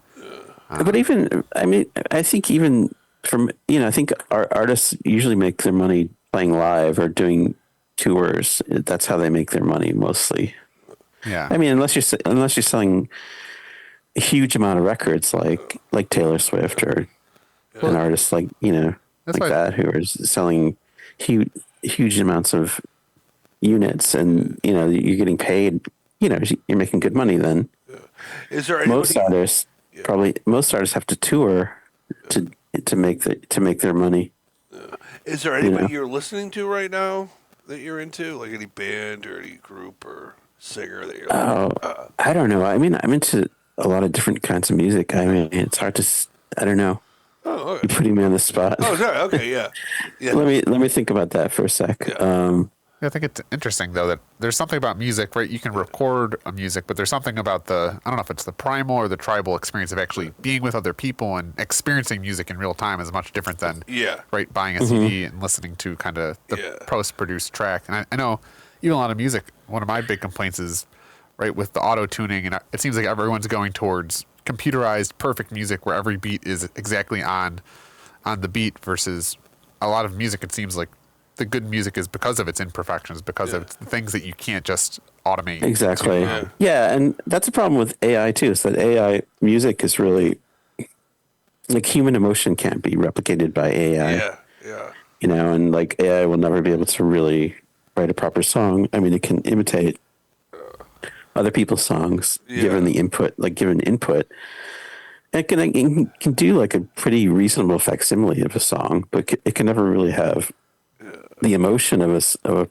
But even, I mean, I think even from I think our artists usually make their money playing live or doing tours. That's how they make their money mostly. Yeah. I mean, unless you're selling a huge amount of records like Taylor Swift or an artist like That's like why- that who is selling huge amounts of units, and you're getting paid. You're making good money. Then Is there anybody? most artists have to tour to make their money. Is there anybody you're listening to right now that you're into? Like any band or any group or singer that you're like? I don't know. I mean, I'm into a lot of different kinds of music. I mean, it's hard to. I don't know. Oh, okay. You're putting me on the spot. Oh, sorry. Okay, yeah. Yeah. Let me think about that for a sec. Yeah, I think it's interesting though that there's something about music, right? You can record a music, but there's something about I don't know if it's the primal or the tribal experience of actually being with other people and experiencing music in real time is much different than right, buying a CD and listening to kind of the post-produced track. And I know even a lot of music, one of my big complaints is right with the auto tuning, and it seems like everyone's going towards computerized perfect music where every beat is exactly on the beat versus a lot of music. It seems like the good music is because of its imperfections, because of the things that you can't just automate. Exactly. Yeah, and that's a problem with AI too. Is that AI music is really like human emotion can't be replicated by AI. Yeah. You know, and like AI will never be able to really write a proper song. I mean, it can imitate other people's songs given the input, like given input. It can do like a pretty reasonable facsimile of a song, but it can never really have the emotion of a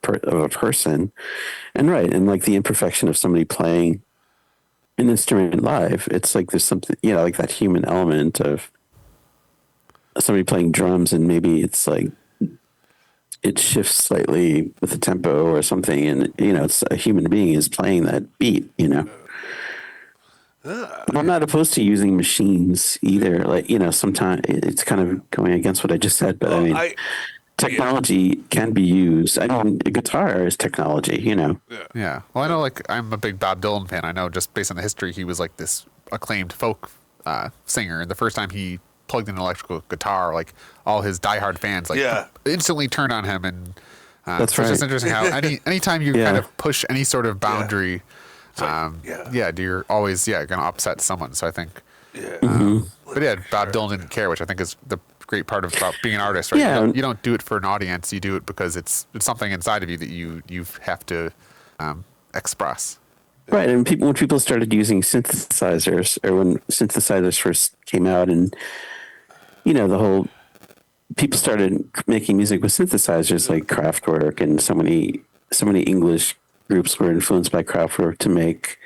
person, and like the imperfection of somebody playing an instrument live. It's like there's something, like that human element of somebody playing drums, and maybe it's like it shifts slightly with the tempo or something, and it's a human being is playing that beat. But I'm not opposed to using machines either. Like, sometimes it's kind of going against what I just said, but I mean, technology can be used. I mean, a guitar is technology, Yeah. Well, I know, like, I'm a big Bob Dylan fan. I know just based on the history, he was like this acclaimed folk singer. And the first time he plugged in an electrical guitar, like all his diehard fans, like instantly turned on him. And that's so right. It's just interesting how anytime you kind of push any sort of boundary, you're always going to upset someone. So I think, but Bob Dylan didn't care, which I think is the great part about being an artist, right? Yeah. You don't do it for an audience. You do it because it's something inside of you that you have to express. Right, and when people started using synthesizers, or when synthesizers first came out, and the whole people started making music with synthesizers like Kraftwerk, and so many English groups were influenced by Kraftwerk to make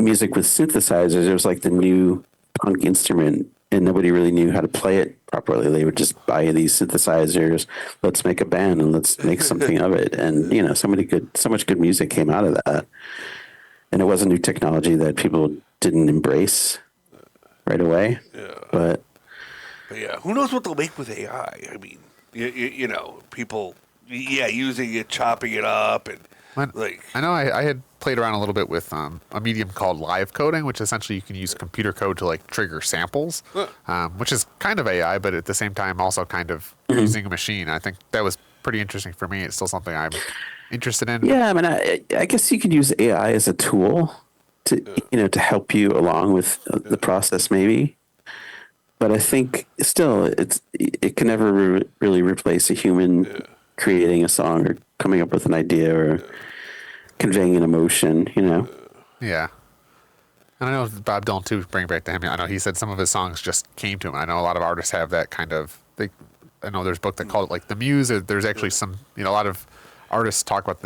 music with synthesizers. It was like the new punk instrument, and nobody really knew how to play it properly. They would just buy these synthesizers. Let's make a band and let's make something of it. And so much good music came out of that. And it was a new technology that people didn't embrace right away. Yeah. But who knows what they'll make with AI? I mean, people, using it, chopping it up, and I know I had played around a little bit with a medium called live coding, which essentially you can use computer code to like trigger samples, which is kind of AI, but at the same time also kind of using a machine. I think that was pretty interesting for me. It's still something I'm interested in. Yeah, I mean, I guess you could use AI as a tool to to help you along with the process, maybe. But I think still it can never really replace a human creating a song or coming up with an idea or conveying an emotion, Yeah. And I know Bob Dylan too, bring back to him. I know he said some of his songs just came to him. I know a lot of artists have that kind of, I know there's a book that called it like the muse, or there's actually some, a lot of artists talk about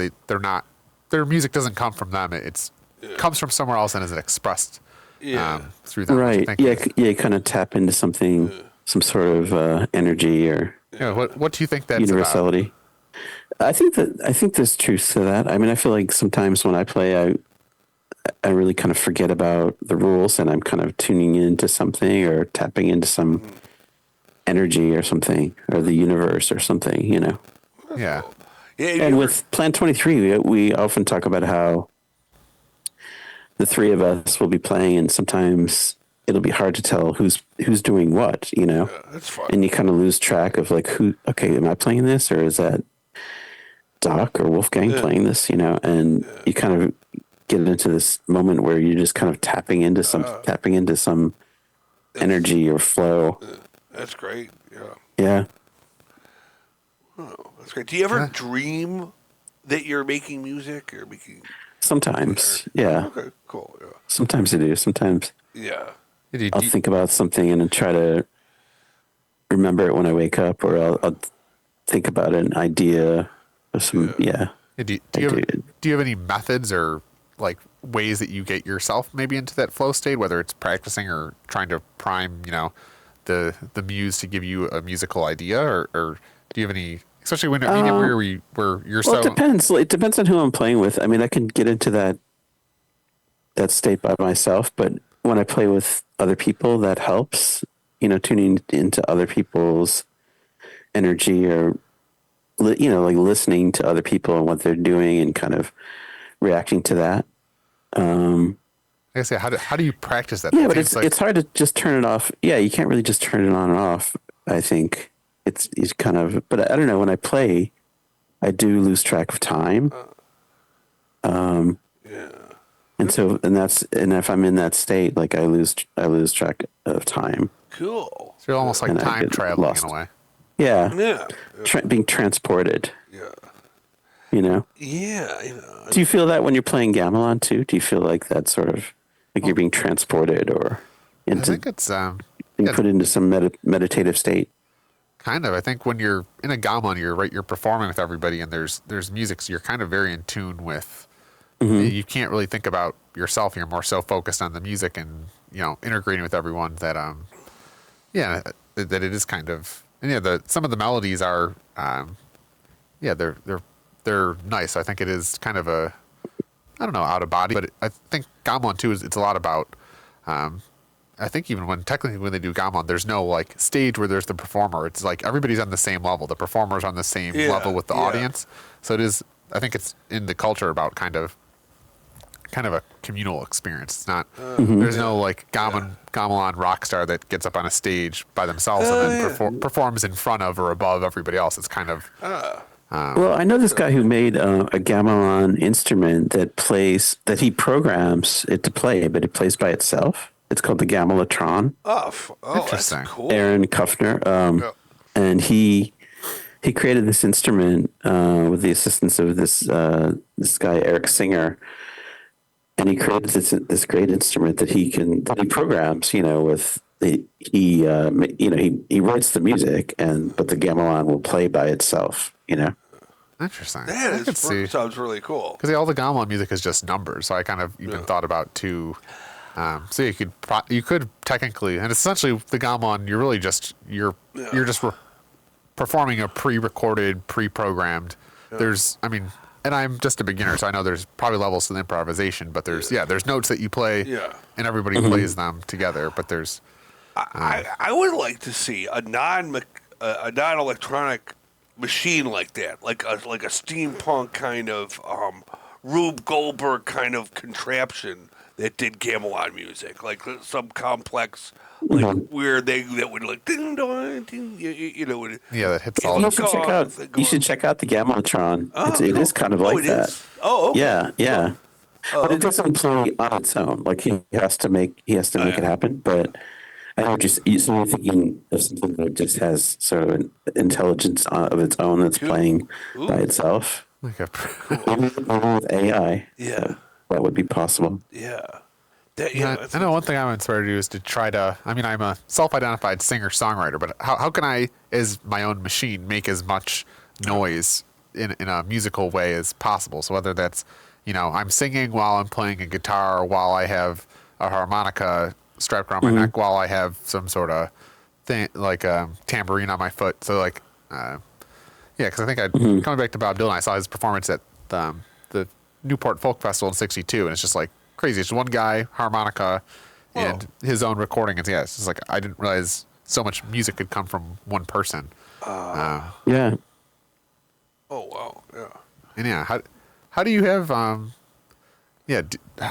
their music doesn't come from them. It comes from somewhere else and is expressed through them. Right. You kind of tap into something, some sort of energy or what do you think that's universality. about? I think there's truth to that. I mean, I feel like sometimes when I play, I really kind of forget about the rules, and I'm kind of tuning into something or tapping into some energy or something, or the universe or something, Yeah. And with Plan 23, we often talk about how the three of us will be playing, and sometimes it'll be hard to tell who's doing what, that's fun. And you kind of lose track of like am I playing this, or is that Doc or Wolfgang playing this, and you kind of get into this moment where you're just kind of tapping into some energy or flow. That's great. Yeah. Yeah. Oh, that's great. Do you ever dream that you're making music or making? Sometimes, yeah. Okay, cool. Yeah. Sometimes I do. Sometimes I'll think about something and then try to remember it when I wake up, or I'll think about an idea or some. Yeah. Do you have any methods or like ways that you get yourself maybe into that flow state, whether it's practicing or trying to prime, the muse to give you a musical idea, or do you have any especially when a medium where you're Well, so. it depends. It depends on who I'm playing with. I mean, I can get into that state by myself, but when I play with other people, that helps. Tuning into other people's energy, or like listening to other people and what they're doing, and kind of reacting to that. I say, how do you practice that? Yeah, It but seems it's hard to just turn it off. Yeah, you can't really just turn it on and off. I think it's kind of. But I don't know. When I play, I do lose track of time. Yeah. And if I'm in that state, like I lose track of time. Cool. so you're almost like And I time get traveling lost. in a way. Yeah, Yeah. being transported. Yeah. Yeah. Yeah. Do you feel that when you're playing gamelan too? Do you feel like that sort of like you're being transported or I into think it's being yeah, put into some meditative state? kind of. I think when you're in a gamelan, you're performing with everybody, and there's music, so you're kind of very in tune with. You can't really think about yourself. You're more so focused on the music and integrating with everyone that that it is kind of, and some of the melodies are they're nice. I think it is kind of a, I don't know, out of body, but I think gamelan too it's a lot about. I think even when they do gamelan, there's no like stage where there's the performer. It's like everybody's on the same level. The performer's on the same level with the audience. So it is. I think it's in the culture about kind of a communal experience. It's not. There's no like gamelan rock star that gets up on a stage by themselves and then performs in front of or above everybody else. It's kind of. Well, I know this guy who made a gamelan instrument that he programs it to play, but it plays by itself. It's called the Gamelatron. Interesting. That's cool. Aaron Kuffner, and he created this instrument with the assistance of this guy Eric Singer, and he created this great instrument that he programs. With he writes the music, but the gamelan will play by itself. Interesting. That sounds really cool. Because all the gamelan music is just numbers, so I kind of even thought about too. So you could technically, and essentially the gamelan, you're really just you're just performing a pre-recorded, pre-programmed. There's, and I'm just a beginner, so I know there's probably levels to the improvisation, but there's notes that you play, and everybody plays them together. But there's, I would like to see a non-electronic machine like that, like a steampunk kind of Rube Goldberg kind of contraption that did gamelan music, like some complex, like where that would like ding dong, ding, that hits all. You should check out the Gamelatron. It is kind of like that. Is? Oh, okay. Yeah. But it doesn't play on its own. Like he has to make it happen. But I know you're thinking of something that just has sort of an intelligence of its own that's playing by itself. Like with AI. Yeah. That would be possible. Yeah. I know one thing I'm inspired to do is to try to. I'm a self-identified singer-songwriter, but how can I, as my own machine, make as much noise in a musical way as possible? So whether that's, I'm singing while I'm playing a guitar, while I have a harmonica strapped around my neck, while I have some sort of thing like a tambourine on my foot. So like, because I think coming back to Bob Dylan, I saw his performance at the Newport Folk Festival in '62, and it's just like crazy. It's just one guy, harmonica, and his own recording. And it's just like I didn't realize so much music could come from one person. Yeah. Oh wow. Yeah. And how do you have how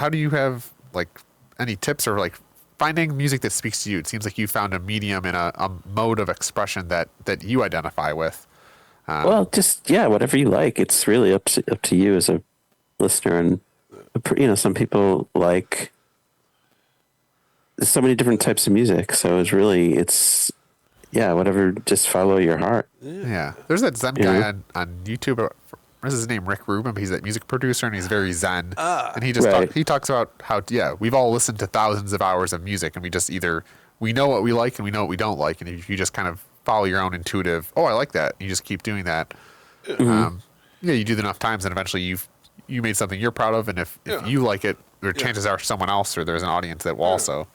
do you have like any tips or like finding music that speaks to you? It seems like you found a medium and a mode of expression that you identify with. Well, just whatever you like. It's really up to you as a listener, and some people like so many different types of music. So it's whatever. Just follow your heart. Yeah, there's that Zen guy on YouTube. What's his name? Rick Rubin. He's that music producer, and he's very Zen. And he just he talks about how we've all listened to thousands of hours of music, and we just we know what we like and we know what we don't like, and if you just kind of follow your own intuitive, I like that, you just keep doing that. You do it enough times, and eventually you made something you're proud of, and if you like it, there chances are someone else or there's an audience that will also.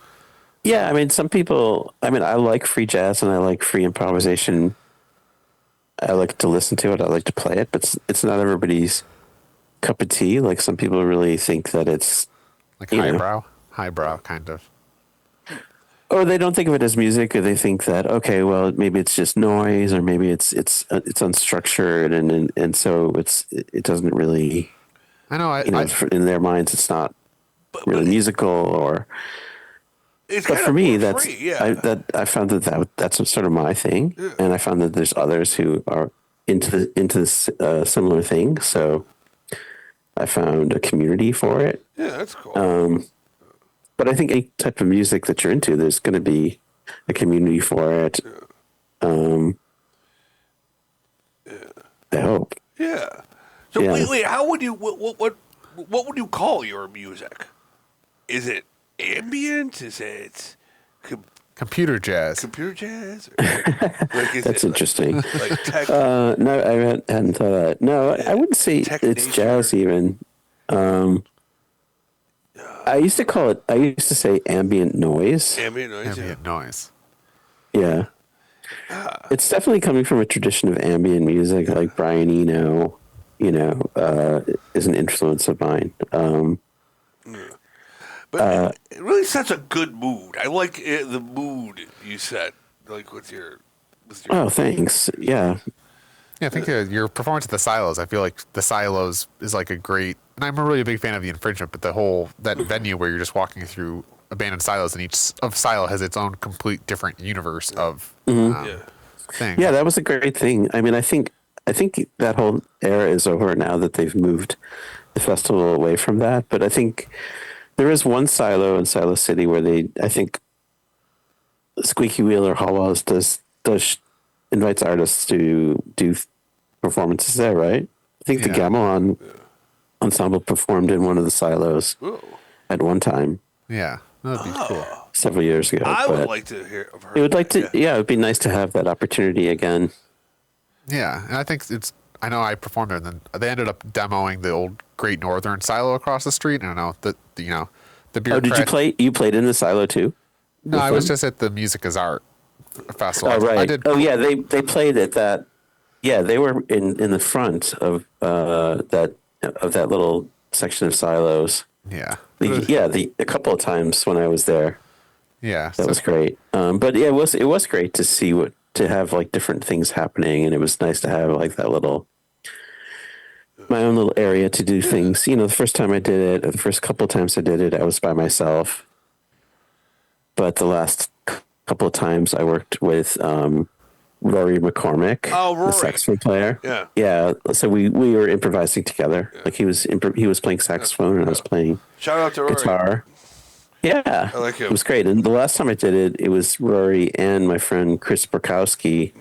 Yeah, some people. I like free jazz and I like free improvisation. I like to listen to it. I like to play it, but it's not everybody's cup of tea. Like some people really think that it's Like you know, highbrow kind of. or they don't think of it as music, or they think that okay, well, maybe it's just noise, or maybe it's unstructured, and so it doesn't really, I know. in their minds, it's not But really musical. Or it's but kind for of me, more that's free. Yeah. I found that's sort of my thing, and I found that there's others who are into this similar thing. So I found a community for it. Yeah, that's cool. But I think any type of music that you're into, there's going to be a community for it. Um, I hope. Yeah. So Yeah. wait, how would you what would you call your music? Is it ambient? Is it Computer jazz. computer jazz? Like, is That's it interesting. like tech? No, I hadn't thought of that. No, I wouldn't say Tech it's nature. jazz even. I used to say ambient noise. Ambient noise. Ambient noise. Yeah. It's definitely coming from a tradition of ambient music, like Brian Eno, is an influence of mine. But it really sets a good mood. I like the mood you set, like with your. Oh, thanks. Yeah. Yeah, I think your performance at the Silos, I feel like the Silos is like a great, and I'm a really big fan of the Infringement, but that venue where you're just walking through abandoned silos and each silo has its own complete different universe of things. Yeah, that was a great thing. I mean, I think that whole era is over now that they've moved the festival away from that. But I think there is one silo in Silo City where I think Squeaky Wheel or Hollows invites artists to do performances there, right? I think the Gamelan Ensemble performed in one of the silos at one time. Yeah, that'd be cool. Several years ago. I would but like to hear of her. it would like to. Yeah, it would be nice to have that opportunity again. Yeah, and I think I know I performed there, and then they ended up demoing the old Great Northern silo across the street. And I know that the beer. Oh, did you play? You played in the silo too? No, I was just at the Music is Art festival. Oh, right. I did. Oh, yeah. They played at that. Yeah, they were in the front of that little section of silos. Yeah. A couple of times when I was there, Yeah. that was great. But yeah, it was great to have like different things happening, and it was nice to have like my own little area to do things. The first time I did it, the first couple of times I did it, I was by myself. But the last couple of times I worked with Rory McCormick, Rory. the saxophone player. Yeah. Yeah. So we were improvising together. Yeah. Like he was playing saxophone and I was playing Shout out to Rory. guitar. Yeah. I like him. It was great. And the last time I did it, it was Rory and my friend Chris Borkowski.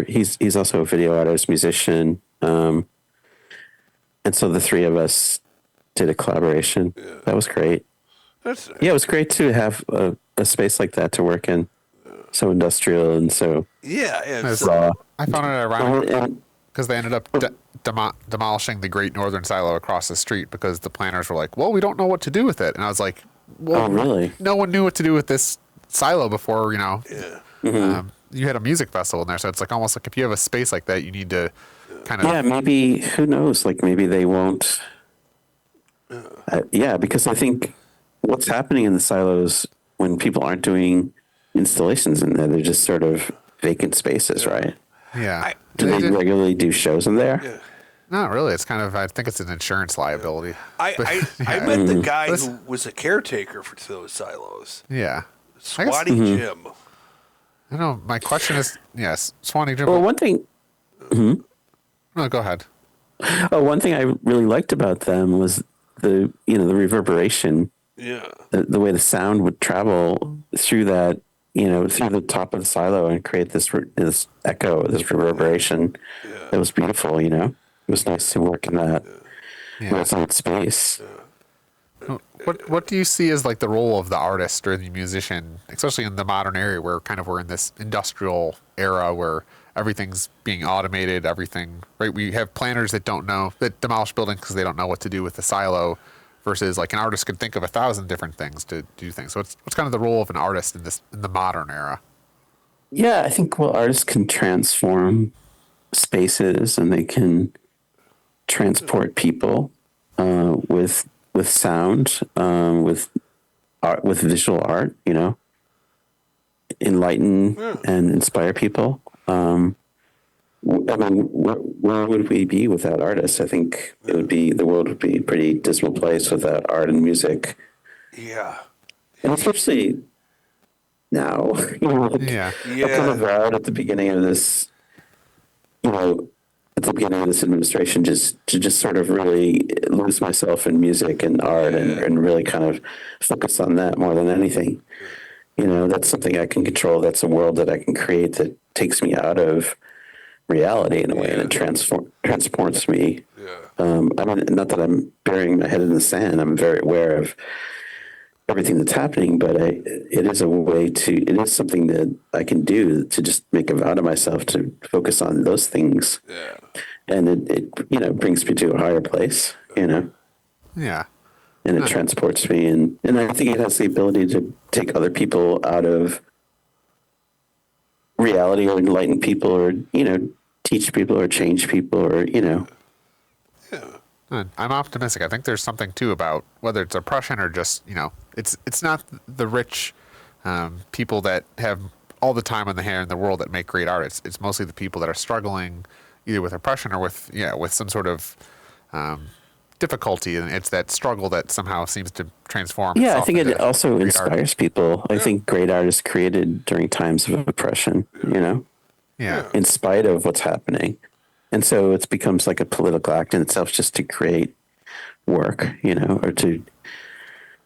He's also a video artist, musician. And so the three of us did a collaboration. Yeah. That was great. That's nice. Yeah, it was great to have a space like that to work in. So industrial and so raw. I found it ironic because they ended up demolishing the Great Northern Silo across the street because the planners were like, well, we don't know what to do with it. And I was like, well, really? No one knew what to do with this silo before, Yeah. Mm-hmm. You had a music festival in there. So it's like almost like if you have a space like that, you need to kind of. Yeah, maybe, who knows? Like maybe they won't. Because I think what's happening in the silos when people aren't doing installations in there, they're just sort of vacant spaces, right? Yeah. Do they regularly do shows in there? Yeah. Not really. It's kind of, I think it's an insurance liability. I met the guy who was a caretaker for those silos. Yeah. Swatty Jim. I know. My question is, yes, Swanee Jim. Well, one thing. No, go ahead. One thing I really liked about them was the reverberation. Yeah. The way the sound would travel through that, through the top of the silo and create this echo, this reverberation. Yeah. That was beautiful. It was nice to work in that resonant space. What do you see as like the role of the artist or the musician, especially in the modern era where kind of we're in this industrial era where everything's being automated, right? We have planners that demolish buildings because they don't know what to do with the silo, versus like an artist could think of 1,000 different things to do things. So what's kind of the role of an artist in the modern era? Yeah, I think artists can transform spaces, and they can transport people with sound, with art, with visual art. Enlighten and inspire people. I mean, where would we be without artists? I think the world would be a pretty dismal place without art and music. Yeah. And especially now, Yeah. I kind of vowed at the beginning of this, at the beginning of this administration, just sort of really lose myself in music and art and really kind of focus on that more than anything. That's something I can control. That's a world that I can create that takes me out of reality in a way, and it transports me. I mean, not that I'm burying my head in the sand. I'm very aware of everything that's happening, but it is a way it is something that I can do to just make a vow to myself to focus on those things. Yeah. And it brings me to a higher place, Yeah. and it transports me. And I think it has the ability to take other people out of reality, or enlighten people, or, teach people, or change people, or, I'm optimistic. I think there's something too about whether it's oppression or just, it's not the rich people that have all the time on the hand in the world that make great art. It's mostly the people that are struggling either with oppression or with some sort of difficulty, and it's that struggle that somehow seems to transform. Yeah, I think it also great art. inspires people. I think great art is created during times of oppression, Yeah. in spite of what's happening. And so it becomes like a political act in itself, just to create work, or to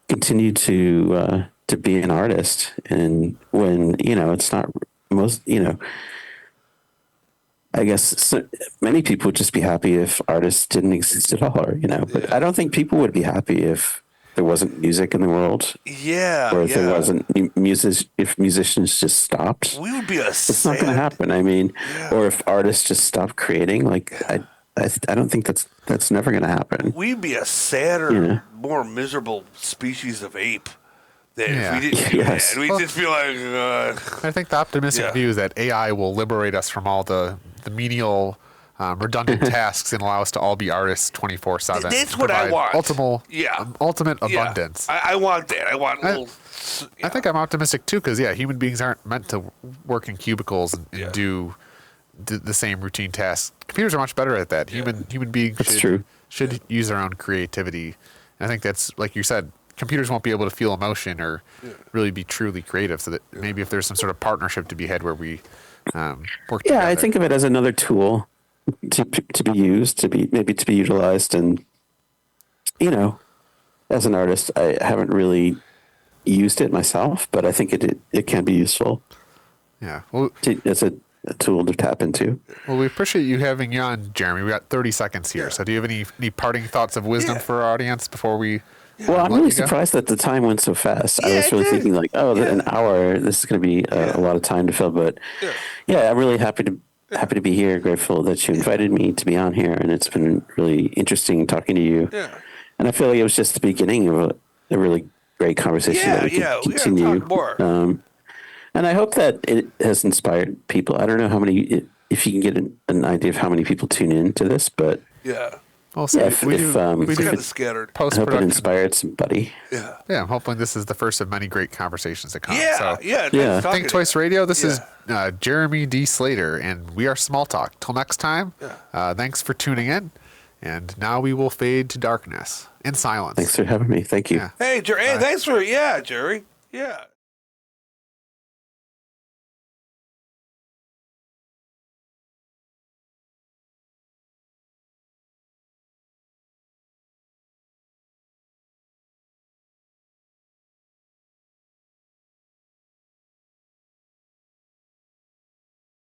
continue to be an artist. And when, it's not most, I guess many people would just be happy if artists didn't exist at all, but I don't think people would be happy if there wasn't music in the world. Yeah. Or if there wasn't if musicians just stopped. We would be It's not going to happen. I mean, or if artists just stopped creating, like I don't think that's never going to happen. We'd be a sadder, more miserable species of ape than if we didn't do that. We'd just be like, I think the optimistic view is that AI will liberate us from all the menial, redundant tasks and allow us to all be artists 24/7. That's what I want. Ultimate abundance. I want that. I want little. I think I'm optimistic too, because human beings aren't meant to work in cubicles and do the same routine tasks. Computers are much better at that. Human beings should use their own creativity. And I think that's, like you said, computers won't be able to feel emotion or really be truly creative. So that maybe if there's some sort of partnership to be had where we work together. I think of it as another tool to be used, to be utilized. And, as an artist, I haven't really used it myself, but I think it can be useful. Yeah. Well, as a tool to tap into. Well, we appreciate you having you on, Jeremy. We got 30 seconds here. So do you have any parting thoughts of wisdom for our audience before we... Well, I'm really surprised that the time went so fast. I was really thinking like, an hour, this is going to be a lot of time to fill. But I'm really happy to be here. Grateful that you invited me to be on here. And it's been really interesting talking to you. Yeah. And I feel like it was just the beginning of a really great conversation that we can continue. We gotta talk more. And I hope that it has inspired people. I don't know how many, if you can get an idea of how many people tune in to this, but Well, so we do kind of scattered. I hope it inspired somebody. Yeah, I'm hoping this is the first of many great conversations to come. Think Twice Radio. This is Jeremy D. Slater, and we are Smalltalk. Till next time, thanks for tuning in, and now we will fade to darkness in silence. Thanks for having me. Thank you. Hey, Jerry. Hey, thanks for Jerry. Yeah.